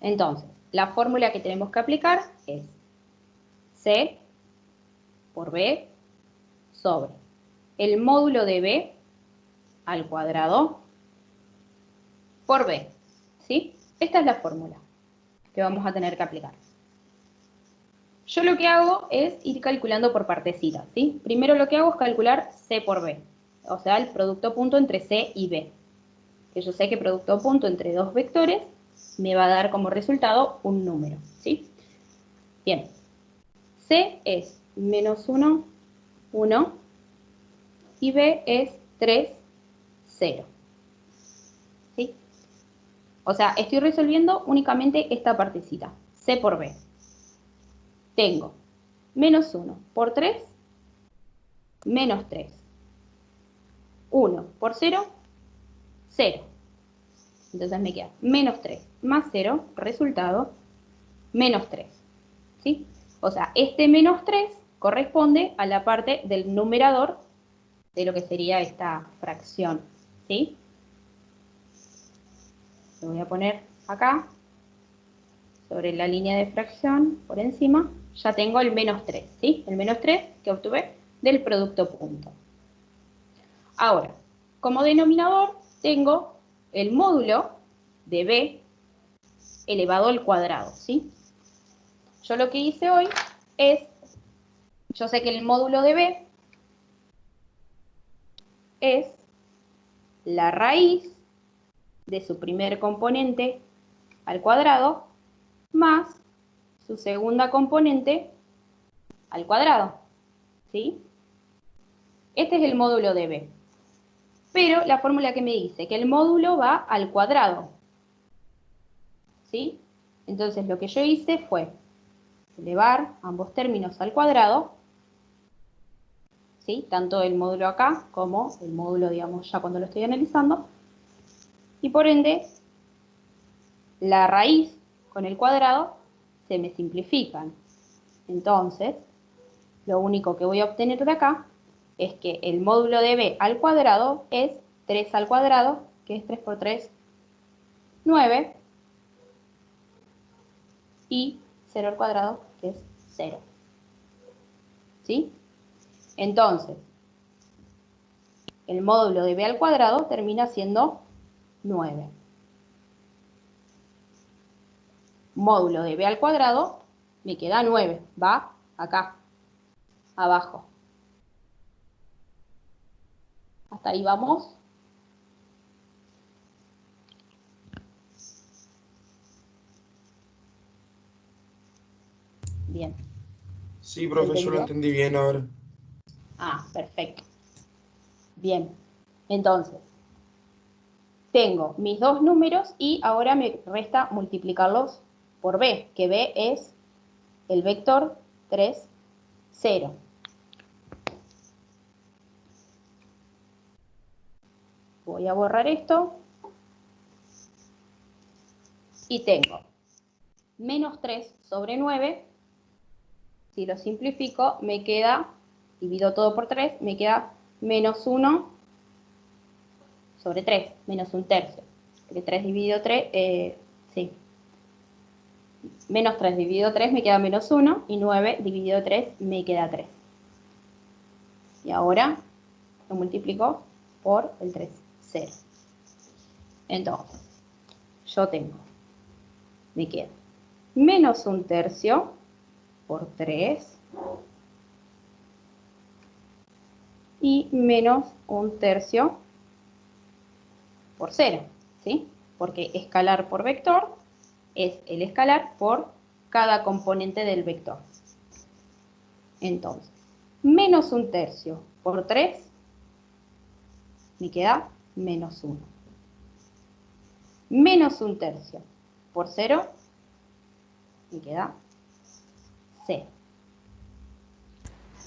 Entonces, la fórmula que tenemos que aplicar es C por B sobre el módulo de B al cuadrado por B, ¿sí? Esta es la fórmula que vamos a tener que aplicar. Yo lo que hago es ir calculando por partecitas, ¿sí? Primero lo que hago es calcular C por B, o sea, el producto punto entre C y B. Que yo sé que producto punto entre dos vectores me va a dar como resultado un número, ¿sí? Bien. C es -1, 1, y B es 3, 0. ¿Sí? O sea, estoy resolviendo únicamente esta partecita, C por B. Tengo -1 por 3, -3. 1 por 0, 0. Entonces me queda -3 más 0, resultado, -3. ¿Sí? O sea, este -3 corresponde a la parte del numerador de lo que sería esta fracción. ¿Sí? Lo voy a poner acá, sobre la línea de fracción, por encima. Ya tengo el -3, ¿sí? El -3 que obtuve del producto punto. Ahora, como denominador tengo el módulo de B elevado al cuadrado, ¿sí? Yo lo que hice hoy es, yo sé que el módulo de B es la raíz de su primer componente al cuadrado más su segunda componente al cuadrado, ¿sí? Este es el módulo de B. Pero la fórmula que me dice que el módulo va al cuadrado, ¿sí? Entonces lo que yo hice fue elevar ambos términos al cuadrado, ¿sí? Tanto el módulo acá como el módulo, digamos, ya cuando lo estoy analizando. Y por ende, la raíz con el cuadrado se me simplifican. Entonces, lo único que voy a obtener de acá es que el módulo de B al cuadrado es 3 al cuadrado, que es 3 por 3, 9, y 0 al cuadrado, que es 0. ¿Sí? Entonces, el módulo de B al cuadrado termina siendo 9. Módulo de B al cuadrado me queda 9, va acá, abajo. Hasta ahí vamos. Bien. Sí, profe, yo lo ¿Entendió? entendí bien ahora. Ah, perfecto. Bien. Entonces, tengo mis dos números y ahora me resta multiplicarlos por B, que B es el vector 3, 0. Voy a borrar esto. Y tengo menos 3 sobre 9. Si lo simplifico, me queda, divido todo por 3, me queda menos 1 sobre 3, menos 1/3. Porque 3 dividido 3, sí. Menos 3 dividido 3 me queda menos 1, y 9 dividido 3 me queda 3. Y ahora lo multiplico por el 3, 0. Entonces, yo tengo, me queda menos 1/3 por 3 y menos 1/3 por 0, ¿sí? Porque escalar por vector es el escalar por cada componente del vector. Entonces, menos 1/3 por 3 me queda menos 1. Menos 1/3 por 0 me queda 0.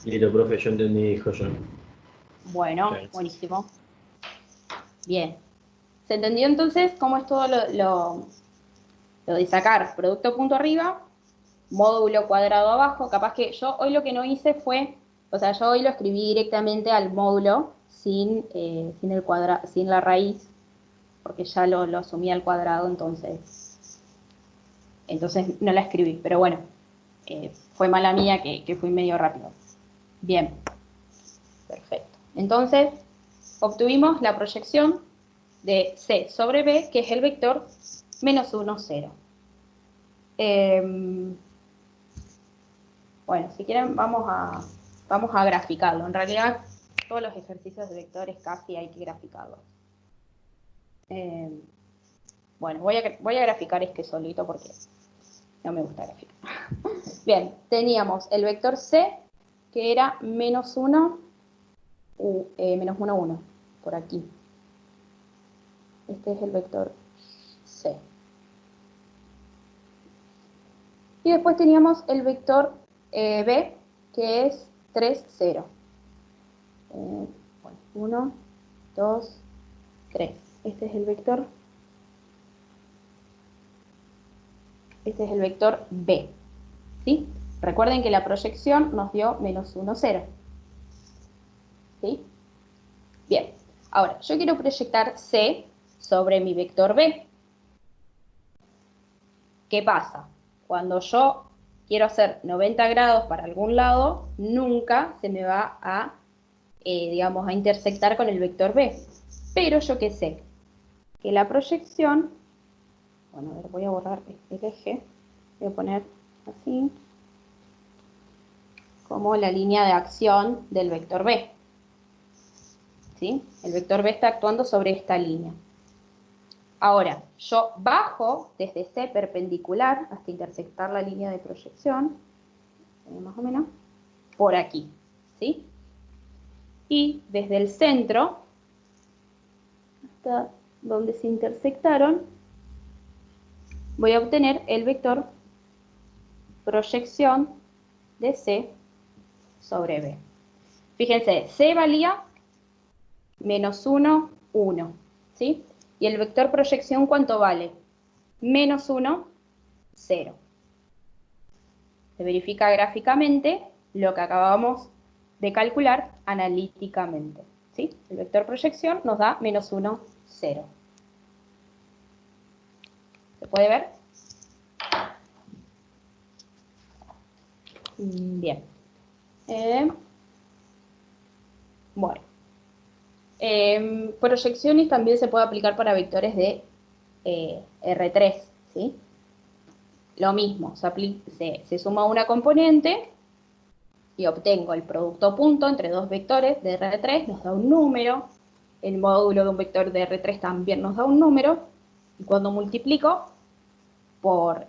Listo, profe, yo entendí, dijo yo. Bueno, Gracias. buenísimo. Bien. ¿Se entendió entonces cómo es todo lo de sacar producto punto arriba, módulo cuadrado abajo? Capaz que yo hoy lo que no hice fue, o sea, yo hoy lo escribí directamente al módulo sin la raíz, porque ya lo asumí al cuadrado, entonces no la escribí. Pero bueno, fue mala mía que fui medio rápido. Bien. Perfecto. Entonces, obtuvimos la proyección de C sobre B, que es el vector menos 1, 0. Bueno, si quieren vamos a graficarlo. En realidad, todos los ejercicios de vectores casi hay que graficarlos. Bueno, voy a graficar este solito porque no me gusta graficar. Bien, teníamos el vector C, que era menos 1, menos 1, 1, por aquí. Este es el vector C. Y después teníamos el vector B, que es 3, 0. Bueno, 1, 2, 3. Este es el vector. Este es el vector B. ¿Sí? Recuerden que la proyección nos dio menos 1, 0. ¿Sí? Bien. Ahora, yo quiero proyectar C sobre mi vector B. ¿Qué pasa? Cuando yo quiero hacer 90 grados para algún lado, nunca se me va a, digamos, a intersectar con el vector B. Pero yo qué sé, que la proyección, bueno, a ver, voy a borrar el eje, voy a poner así, como la línea de acción del vector B. ¿Sí? El vector B está actuando sobre esta línea. Ahora, yo bajo desde C perpendicular hasta intersectar la línea de proyección, más o menos, por aquí, ¿sí? Y desde el centro hasta donde se intersectaron, voy a obtener el vector proyección de C sobre B. Fíjense, C valía menos 1, 1, ¿sí? Y el vector proyección, ¿cuánto vale? Menos 1, 0. Se verifica gráficamente lo que acabamos de calcular analíticamente, ¿sí? El vector proyección nos da menos 1, 0. ¿Se puede ver? Bien. Bueno. Proyecciones también se puede aplicar para vectores de R3, ¿sí? Lo mismo, se suma una componente y obtengo el producto punto entre dos vectores de R3, nos da un número, el módulo de un vector de R3 también nos da un número, y cuando multiplico por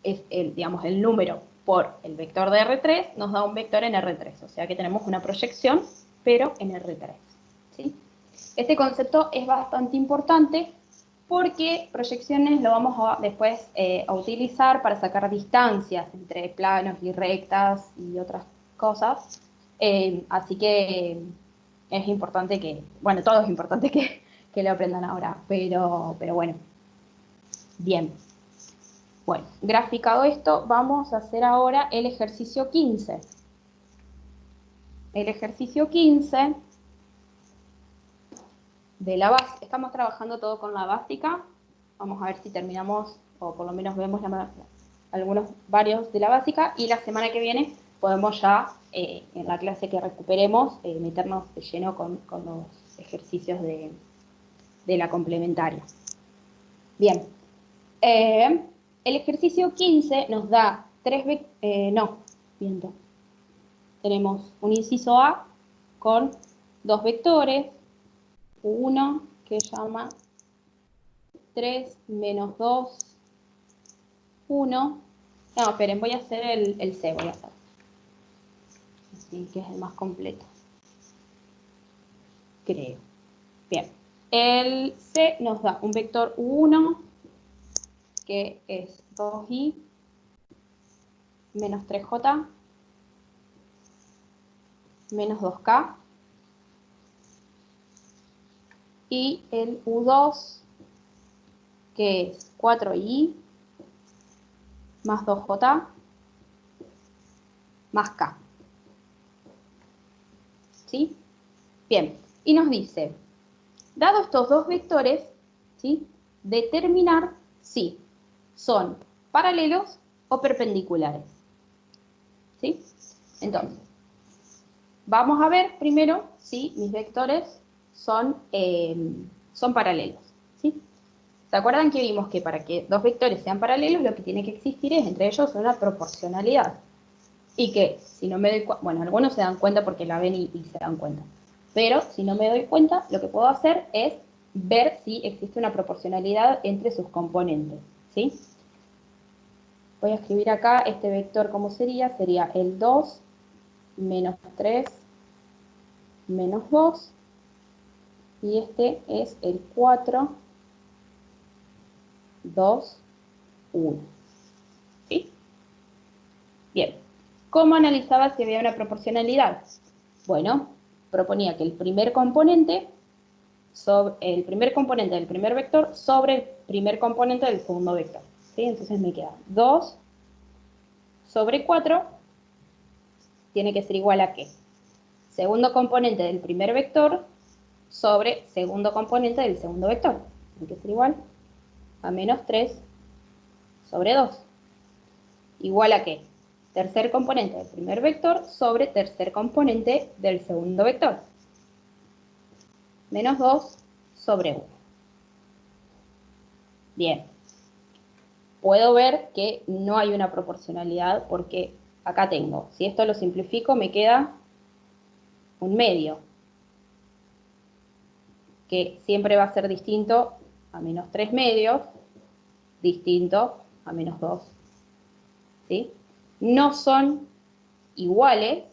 digamos, el número por el vector de R3, nos da un vector en R3, o sea que tenemos una proyección, pero en R3. ¿Sí? Este concepto es bastante importante porque proyecciones lo vamos después a utilizar para sacar distancias entre planos y rectas y otras cosas. Así que es importante que, bueno, todo es importante que lo aprendan ahora, pero bueno, bien. Bueno, graficado esto, vamos a hacer ahora el ejercicio 15. El ejercicio 15 de la base, estamos trabajando todo con la básica, vamos a ver si terminamos, o por lo menos vemos varios de la básica, y la semana que viene podemos ya, en la clase que recuperemos, meternos de lleno con los ejercicios de la complementaria. Bien, el ejercicio 15 nos da tenemos un inciso A con dos vectores, uno que llama 3 menos 2, 1. No, esperen, voy a hacer el C, voy a hacer. Así que es el más completo. Creo. Bien. El C nos da un vector U1, que es 2i menos 3j menos 2k. Y el U2, que es 4i más 2j más k. ¿Sí? Bien. Y nos dice, dado estos dos vectores, ¿sí?, determinar si son paralelos o perpendiculares. ¿Sí? Entonces, vamos a ver primero si mis vectores son paralelos. ¿Sí? ¿Se acuerdan que vimos que para que dos vectores sean paralelos lo que tiene que existir es entre ellos una proporcionalidad? Y que si no me doy cuenta, bueno, algunos se dan cuenta porque la ven y se dan cuenta. Pero si no me doy cuenta, lo que puedo hacer es ver si existe una proporcionalidad entre sus componentes. ¿Sí? Voy a escribir acá este vector, ¿cómo sería? Sería el 2 menos 3 menos 2. Y este es el 4, 2, 1. ¿Sí? Bien. ¿Cómo analizaba si había una proporcionalidad? Bueno, proponía que el primer componente del primer vector sobre el primer componente del segundo vector. ¿Sí? Entonces me queda 2 sobre 4 tiene que ser igual a ¿qué? Segundo componente del primer vector sobre segundo componente del segundo vector. Tiene que ser igual a menos 3 sobre 2. ¿Igual a qué? Tercer componente del primer vector sobre tercer componente del segundo vector. Menos 2 sobre 1. Bien. Puedo ver que no hay una proporcionalidad porque acá tengo, si esto lo simplifico, me queda un medio, que siempre va a ser distinto a menos 3 medios, distinto a menos 2. ¿Sí? No son iguales,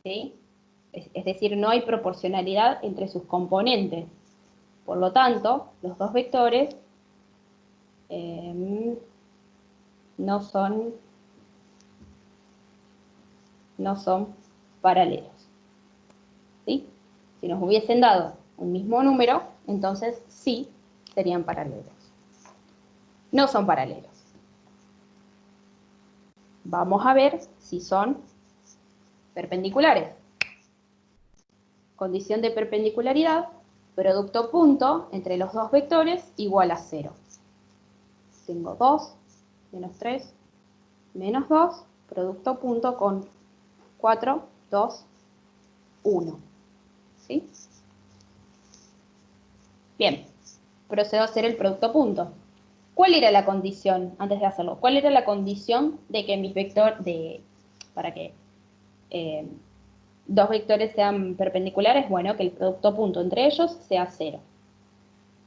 ¿sí? Es decir, no hay proporcionalidad entre sus componentes. Por lo tanto, los dos vectores no son paralelos. ¿Sí? Si nos hubiesen dado un mismo número, entonces sí serían paralelos. No son paralelos. Vamos a ver si son perpendiculares. Condición de perpendicularidad, producto punto entre los dos vectores igual a 0. Tengo 2 menos 3 menos 2, producto punto con 4, 2, 1. ¿Sí? Bien, procedo a hacer el producto punto. ¿Cuál era la condición, antes de hacerlo, cuál era la condición de que mis vectores, para que dos vectores sean perpendiculares? Bueno, que el producto punto entre ellos sea 0.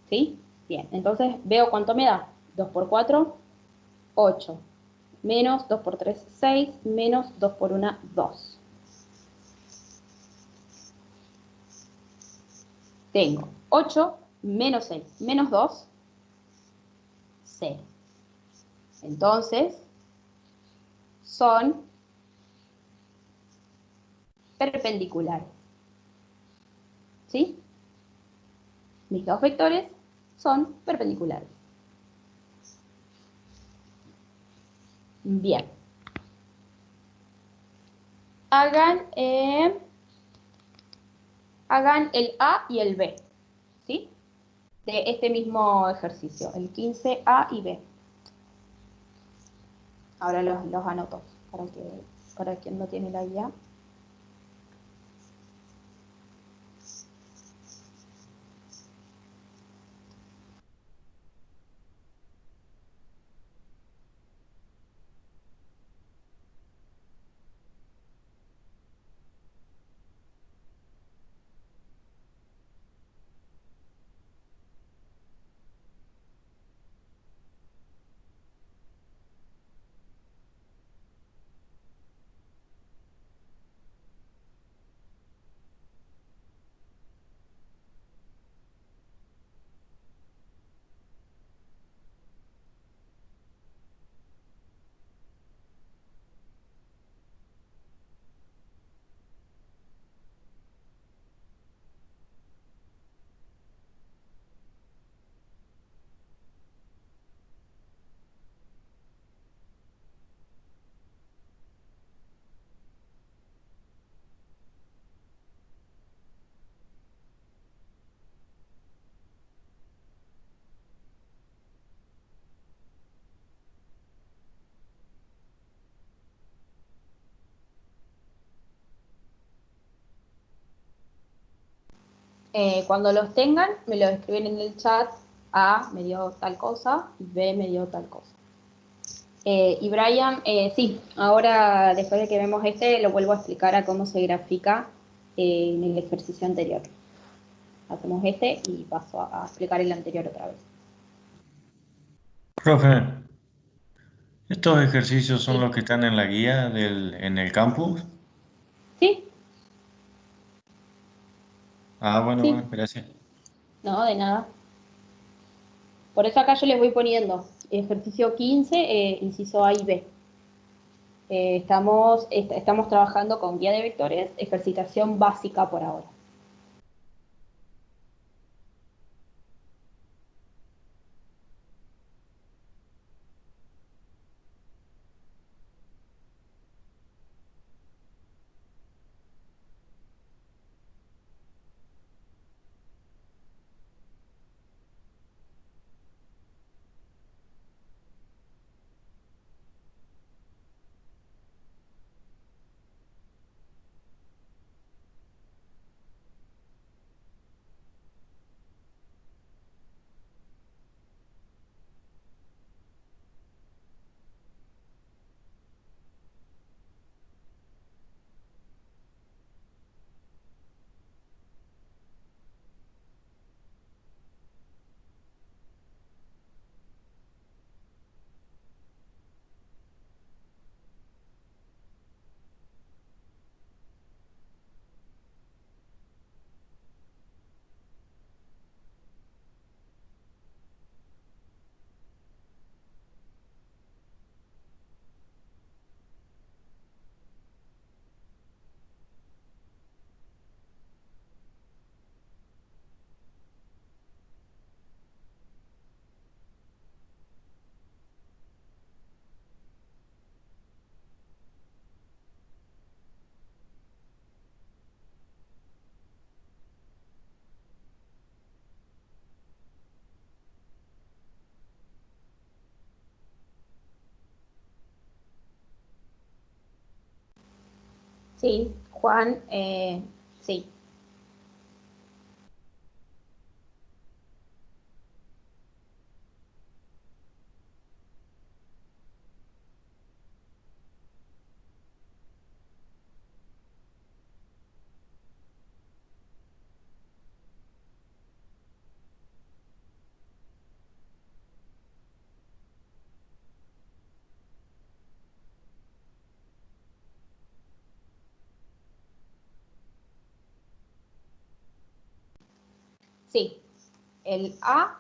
¿Sí? Bien, entonces veo cuánto me da. 2 por 4, 8. Menos 2 por 3, 6. Menos 2 por 1, 2. Tengo 8 menos 6 menos 2, 0. Entonces, son perpendiculares. ¿sí? Mis dos vectores son perpendiculares. Bien. Hagan el A y el B, ¿sí? De este mismo ejercicio, el 15A y B. Ahora los anoto para quien no tiene la guía. Cuando los tengan, me lo escriben en el chat. A me dio tal cosa y B me dio tal cosa. Y Brian, sí, ahora después de que vemos lo vuelvo a explicar a cómo se grafica en el ejercicio anterior. Hacemos y paso a explicar el anterior otra vez. Profe, ¿estos ejercicios son Sí. los que están en la guía en el campus? ¿Sí? Ah, bueno, Sí. bueno, gracias. No, de nada. Por eso acá yo les voy poniendo ejercicio 15, inciso A y B. Estamos trabajando con guía de vectores, ejercitación básica por ahora. Sí, Juan, sí. Sí, el A,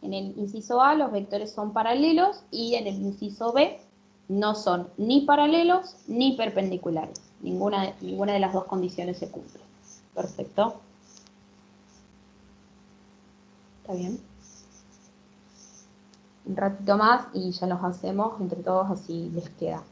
en el inciso A los vectores son paralelos y en el inciso B no son ni paralelos ni perpendiculares. Ninguna de las dos condiciones se cumple. Perfecto. ¿Está bien? Un ratito más y ya los hacemos entre todos, así les queda.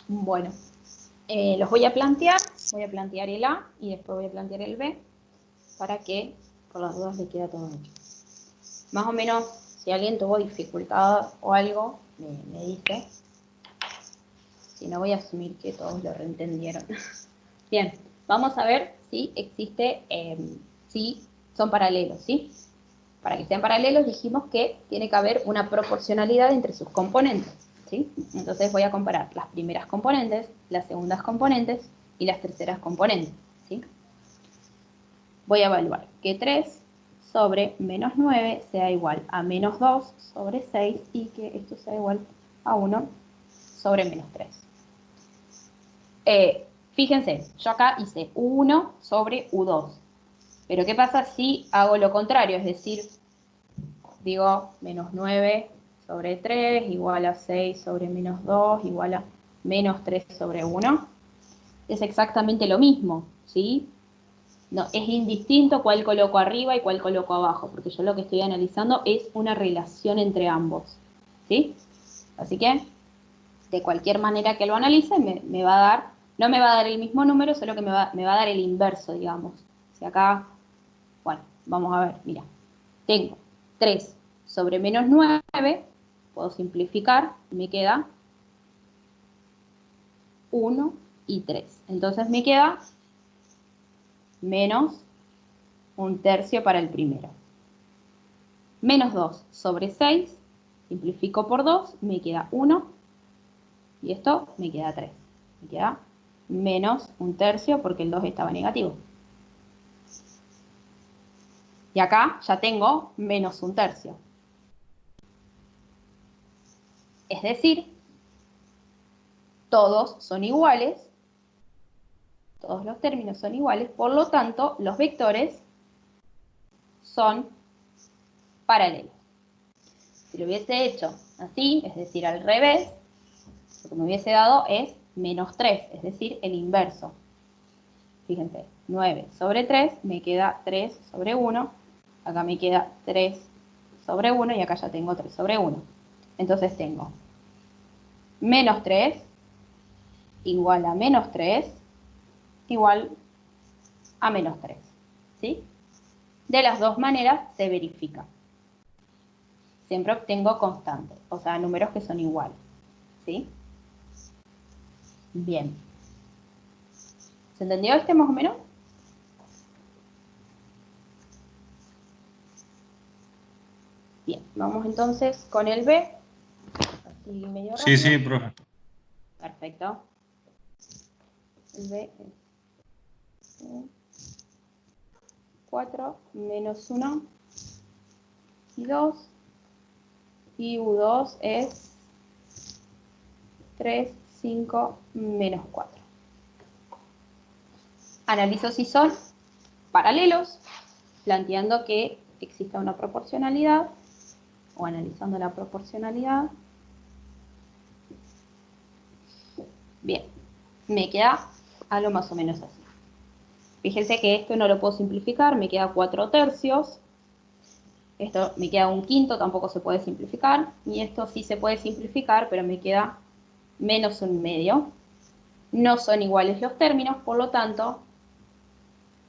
Bueno, los voy a plantear el A y después voy a plantear el B para que por las dudas le quede todo hecho. Más o menos, si alguien tuvo dificultad o algo, me dice. Si no, voy a asumir que todos lo reentendieron. Bien, vamos a ver si existe, si son paralelos, ¿sí? Para que sean paralelos dijimos que tiene que haber una proporcionalidad entre sus componentes, ¿sí? Entonces voy a comparar las primeras componentes, las segundas componentes y las terceras componentes, ¿sí? Voy a evaluar que 3 sobre menos 9 sea igual a menos 2 sobre 6 y que esto sea igual a 1 sobre menos 3. Fíjense, yo acá hice U1 sobre U2. Pero ¿qué pasa si hago lo contrario? Es decir, digo menos 9 sobre 3 igual a 6 sobre menos 2 igual a menos 3 sobre 1. Es exactamente lo mismo, ¿sí? No, es indistinto cuál coloco arriba y cuál coloco abajo, porque yo lo que estoy analizando es una relación entre ambos, ¿sí? Así que, de cualquier manera que lo analice, me va a dar, no me va a dar el mismo número, solo que me va a dar el inverso, digamos. Si acá, bueno, vamos a ver, mira, tengo 3 sobre menos 9, puedo simplificar, me queda 1 y 3. Entonces me queda menos 1/3 para el primero. Menos 2 sobre 6, simplifico por 2, me queda 1, y esto me queda 3. Me queda menos 1/3 porque el 2 estaba negativo. Y acá ya tengo menos 1/3. Es decir, todos son iguales, todos los términos son iguales, por lo tanto, los vectores son paralelos. Si lo hubiese hecho así, es decir, al revés, lo que me hubiese dado es menos 3, es decir, el inverso. Fíjense, 9 sobre 3, me queda 3 sobre 1, acá me queda 3 sobre 1 y acá ya tengo 3 sobre 1. Entonces tengo menos 3 igual a menos 3 igual a menos 3, ¿sí? De las dos maneras se verifica. Siempre obtengo constantes, o sea, números que son iguales, ¿sí? Bien. ¿Se entendió este más o menos? Bien, vamos entonces con el B. Así medio Sí, rápido. sí, profe. Perfecto. El B es 4 menos 1 y 2. Y U2 es 3, 5 menos 4. Analizo si son paralelos, planteando que exista una proporcionalidad, o analizando la proporcionalidad. Bien, me queda algo más o menos así. Fíjense que esto no lo puedo simplificar, me queda 4/3. Esto me queda 1/5, tampoco se puede simplificar. Y esto sí se puede simplificar, pero me queda menos 1/2. No son iguales los términos, por lo tanto,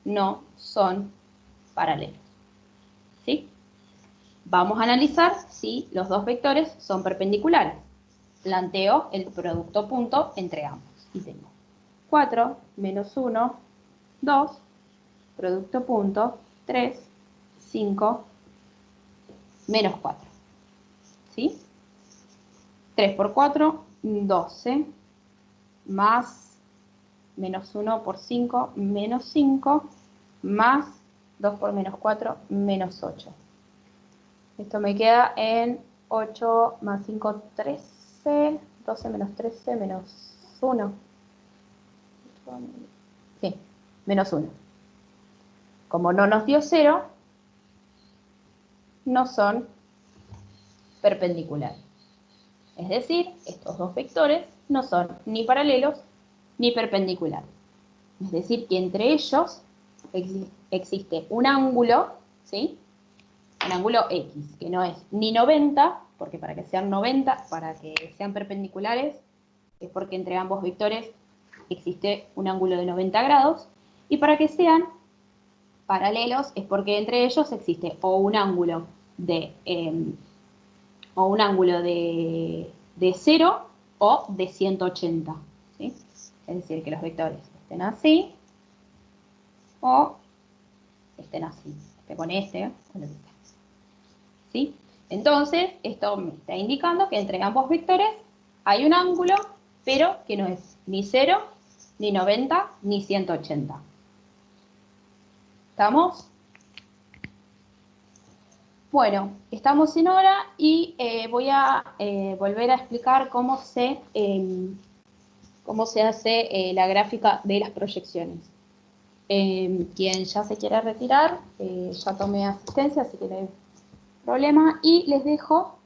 no son paralelos. ¿Sí? Vamos a analizar si los dos vectores son perpendiculares. Planteo el producto punto entre ambos. Y tengo 4 menos 1, 2, producto punto, 3, 5, menos 4. ¿Sí? 3 por 4, 12, más menos 1 por 5, menos 5, más 2 por menos 4, menos 8. Esto me queda en 8 más 5, 13, 12 menos 13, menos 1. Sí, menos 1. Como no nos dio 0, no son perpendiculares. Es decir, estos dos vectores no son ni paralelos ni perpendiculares. Es decir, que entre ellos existe un ángulo, ¿sí? Un ángulo X, que no es ni 90, porque para que sean 90, para que sean perpendiculares, es porque entre ambos vectores existe un ángulo de 90 grados, y para que sean paralelos es porque entre ellos existe o un ángulo de 0 o de 180. ¿Sí? Es decir, que los vectores estén así o estén así. Este con este o lo que sea. ¿Sí? Entonces, esto me está indicando que entre ambos vectores hay un ángulo, pero que no es ni 0, ni 90, ni 180. ¿Estamos? Bueno, estamos en hora y voy a volver a explicar cómo se hace la gráfica de las proyecciones. Quien ya se quiera retirar, ya tomé asistencia, así que no hay problema. Y les dejo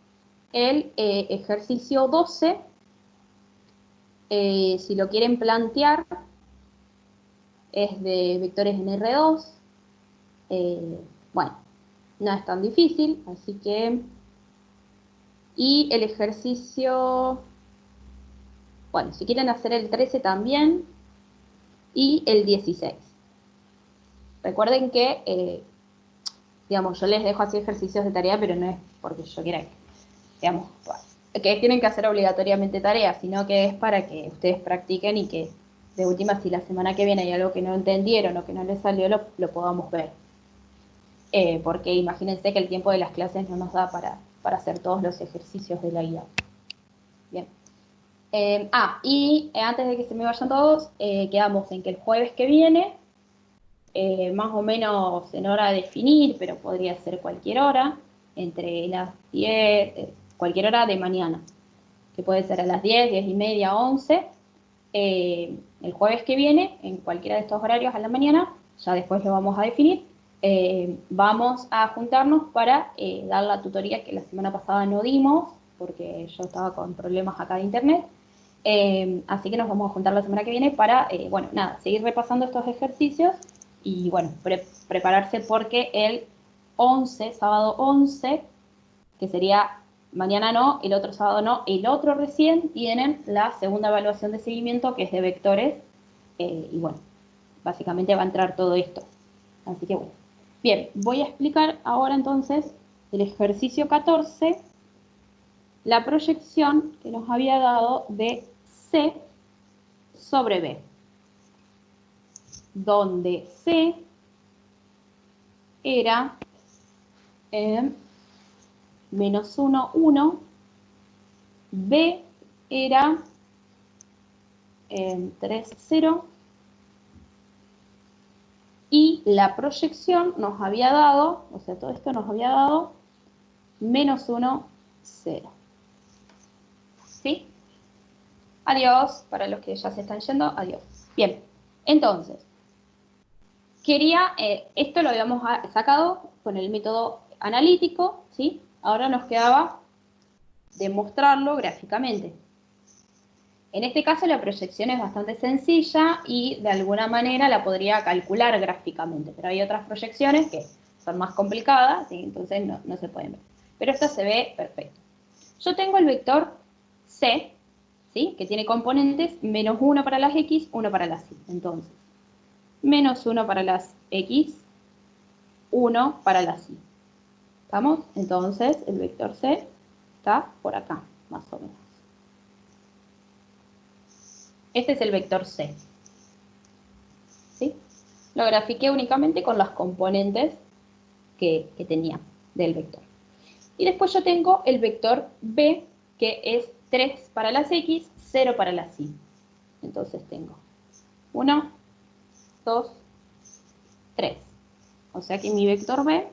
el ejercicio 12. Si lo quieren plantear, es de vectores en R2. Bueno, no es tan difícil, así que... Y el ejercicio... Bueno, si quieren hacer el 13 también, y el 16. Recuerden que, digamos, yo les dejo así ejercicios de tarea, pero no es porque yo quiera, digamos, que tienen que hacer obligatoriamente tareas, sino que es para que ustedes practiquen y que, de última, si la semana que viene hay algo que no entendieron o que no les salió, lo podamos ver. Porque imagínense que el tiempo de las clases no nos da para hacer todos los ejercicios de la guía. Bien. Y antes de que se me vayan todos, quedamos en que el jueves que viene, más o menos en hora de definir, pero podría ser cualquier hora, entre las 10, cualquier hora de mañana, que puede ser a las 10, 10 y media, 11, el jueves que viene, en cualquiera de estos horarios a la mañana, ya después lo vamos a definir, vamos a juntarnos para dar la tutoría que la semana pasada no dimos, porque yo estaba con problemas acá de internet. Así que nos vamos a juntar la semana que viene para, bueno, nada, seguir repasando estos ejercicios y, bueno, prepararse porque el 11, sábado 11, que sería mañana no, el otro sábado no, el otro recién, tienen la segunda evaluación de seguimiento que es de vectores y, bueno, básicamente va a entrar todo esto. Así que, bueno. Bien, voy a explicar ahora entonces el ejercicio 14, la proyección que nos había dado de C sobre B, donde C era menos 1, 1, B era 3, 0, y la proyección nos había dado, o sea, todo esto nos había dado menos 1, 0. ¿Sí? Adiós, para los que ya se están yendo, adiós. Bien, entonces, esto lo habíamos sacado con el método analítico, ¿sí? Ahora nos quedaba demostrarlo gráficamente. En este caso la proyección es bastante sencilla y de alguna manera la podría calcular gráficamente, pero hay otras proyecciones que son más complicadas, ¿sí? Entonces no se pueden ver. Pero esta se ve perfecto. Yo tengo el vector C, ¿sí? Que tiene componentes menos 1 para las X, 1 para las Y. Entonces, menos 1 para las X, 1 para las Y. ¿Estamos? Entonces, el vector C está por acá, más o menos. Este es el vector C. ¿Sí? Lo grafiqué únicamente con las componentes que tenía del vector. Y después yo tengo el vector B, que es 3 para las X, 0 para las Y. Entonces tengo 1, 2, 3. O sea que mi vector B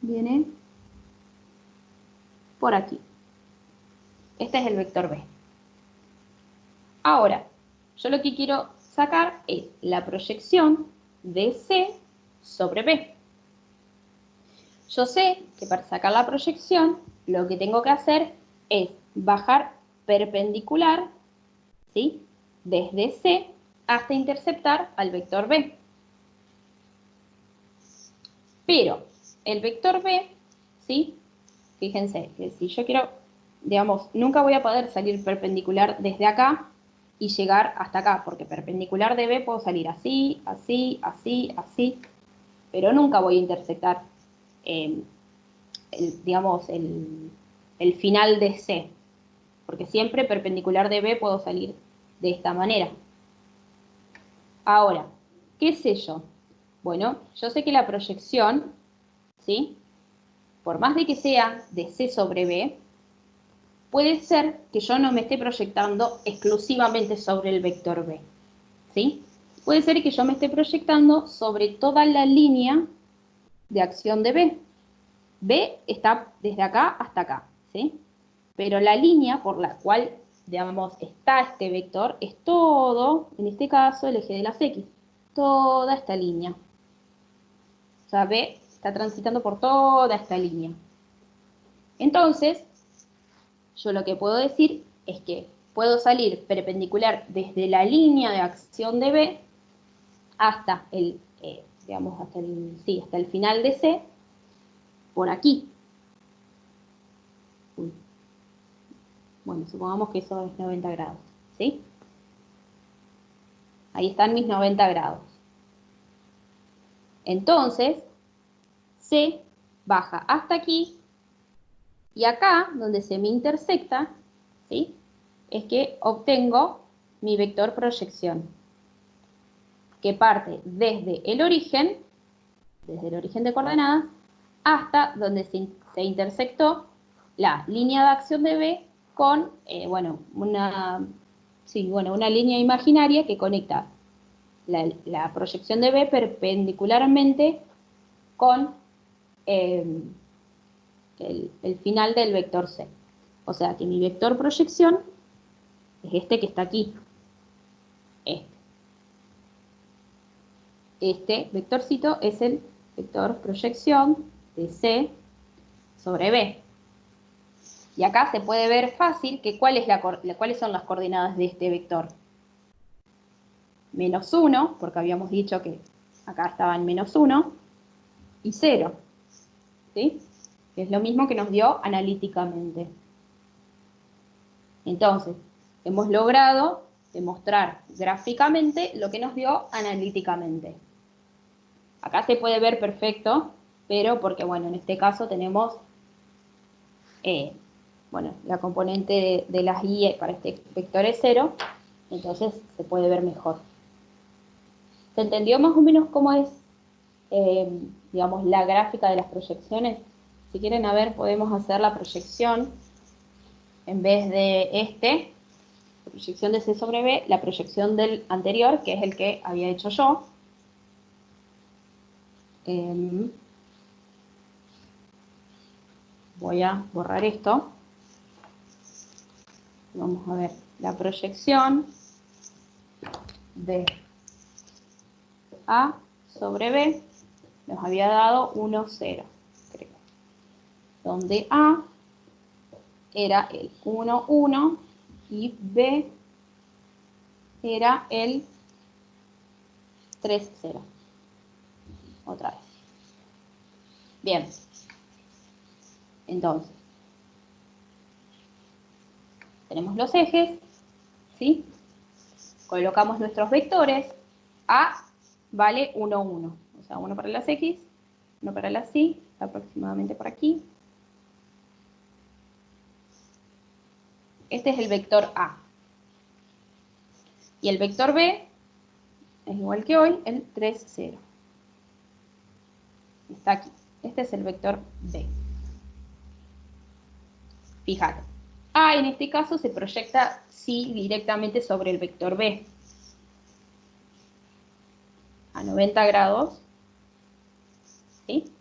viene por aquí. Este es el vector B. Ahora, yo lo que quiero sacar es la proyección de C sobre B. Yo sé que para sacar la proyección, lo que tengo que hacer es bajar perpendicular, ¿sí?, desde C hasta interceptar al vector B. Pero el vector B, ¿sí?, fíjense que si yo quiero, digamos, nunca voy a poder salir perpendicular desde acá y llegar hasta acá, porque perpendicular de B puedo salir así, así, así, así, pero nunca voy a intersectar, digamos, el final de C, porque siempre perpendicular de B puedo salir de esta manera. Ahora, ¿qué sé yo? Bueno, yo sé que la proyección, ¿sí?, por más de que sea de C sobre B, puede ser que yo no me esté proyectando exclusivamente sobre el vector B, ¿sí? Puede ser que yo me esté proyectando sobre toda la línea de acción de B. B está desde acá hasta acá, ¿sí? Pero la línea por la cual, digamos, está este vector es todo, en este caso, el eje de las X. Toda esta línea. O sea, B está transitando por toda esta línea. Entonces, yo lo que puedo decir es que puedo salir perpendicular desde la línea de acción de B hasta el, digamos, hasta el final de C, por aquí. Bueno, supongamos que eso es 90 grados, ¿sí? Ahí están mis 90 grados. Entonces, C baja hasta aquí, y acá, donde se me intersecta, ¿sí?, es que obtengo mi vector proyección, que parte desde el origen de coordenadas, hasta donde se intersectó la línea de acción de B con, una línea imaginaria que conecta la proyección de B perpendicularmente con el final del vector C. O sea que mi vector proyección es este que está aquí. Este vectorcito es el vector proyección de C sobre B. Y acá se puede ver fácil que cuáles son las coordenadas de este vector. Menos 1, porque habíamos dicho que acá estaban menos 1, y 0. ¿Sí? Es lo mismo que nos dio analíticamente. Entonces, hemos logrado demostrar gráficamente lo que nos dio analíticamente. Acá se puede ver perfecto, pero porque, bueno, en este caso tenemos, la componente de las Y para este vector es 0, entonces se puede ver mejor. ¿Se entendió más o menos cómo es, digamos, la gráfica de las proyecciones? Si quieren, a ver, podemos hacer la proyección, en vez de la proyección de C sobre B, la proyección del anterior, que es el que había hecho yo. Voy a borrar esto. Vamos a ver la proyección de A sobre B. Nos había dado 1, 0, creo. Donde A era el 1, 1 y B era el 3, 0. Otra vez. Bien. Entonces, tenemos los ejes, ¿sí? Colocamos nuestros vectores. A vale 1, 1. O sea, 1 para las X, 1 para las Y, aproximadamente por aquí. Este es el vector A. Y el vector B es igual que hoy, el 3, 0. Está aquí. Este es el vector B. Fíjate. A en este caso se proyecta, sí, directamente sobre el vector B. A 90 grados. ¿Sí?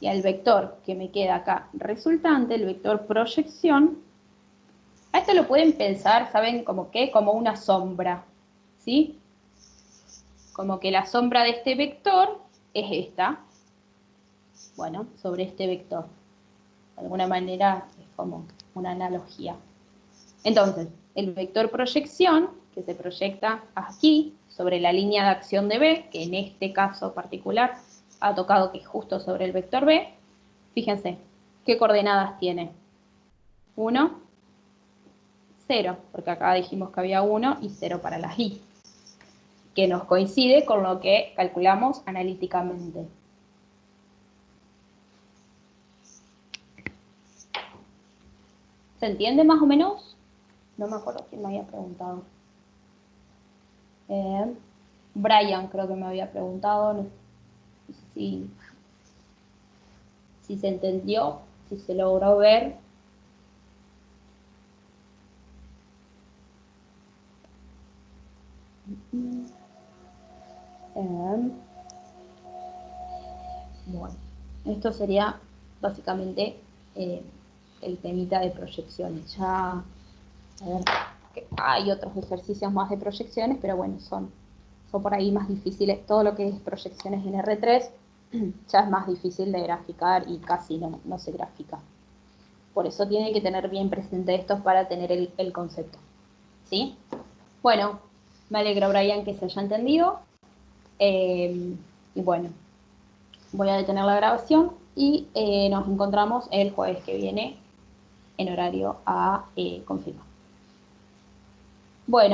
Y al vector que me queda acá resultante, el vector proyección, a esto lo pueden pensar, ¿saben? Como que, como una sombra. ¿Sí? Como que la sombra de este vector es esta. Bueno, sobre este vector. De alguna manera es como una analogía. Entonces, el vector proyección, que se proyecta aquí, sobre la línea de acción de B, que en este caso particular ha tocado que es justo sobre el vector B, fíjense, ¿qué coordenadas tiene? 1, 0, porque acá dijimos que había 1 y 0 para las Y, que nos coincide con lo que calculamos analíticamente. ¿Se entiende más o menos? No me acuerdo quién me había preguntado. Brian creo que me había preguntado. No sé si se entendió, si se logró ver. Bueno, esto sería básicamente el temita de proyecciones. Ya, a ver, hay otros ejercicios más de proyecciones, pero bueno, son por ahí más difíciles. Todo lo que es proyecciones en R3 ya es más difícil de graficar y casi no se grafica. Por eso tienen que tener bien presente esto para tener el concepto. ¿Sí? Bueno, me alegro, Brian, que se haya entendido. Y bueno, voy a detener la grabación y nos encontramos el jueves que viene en horario a confirmar. Bueno.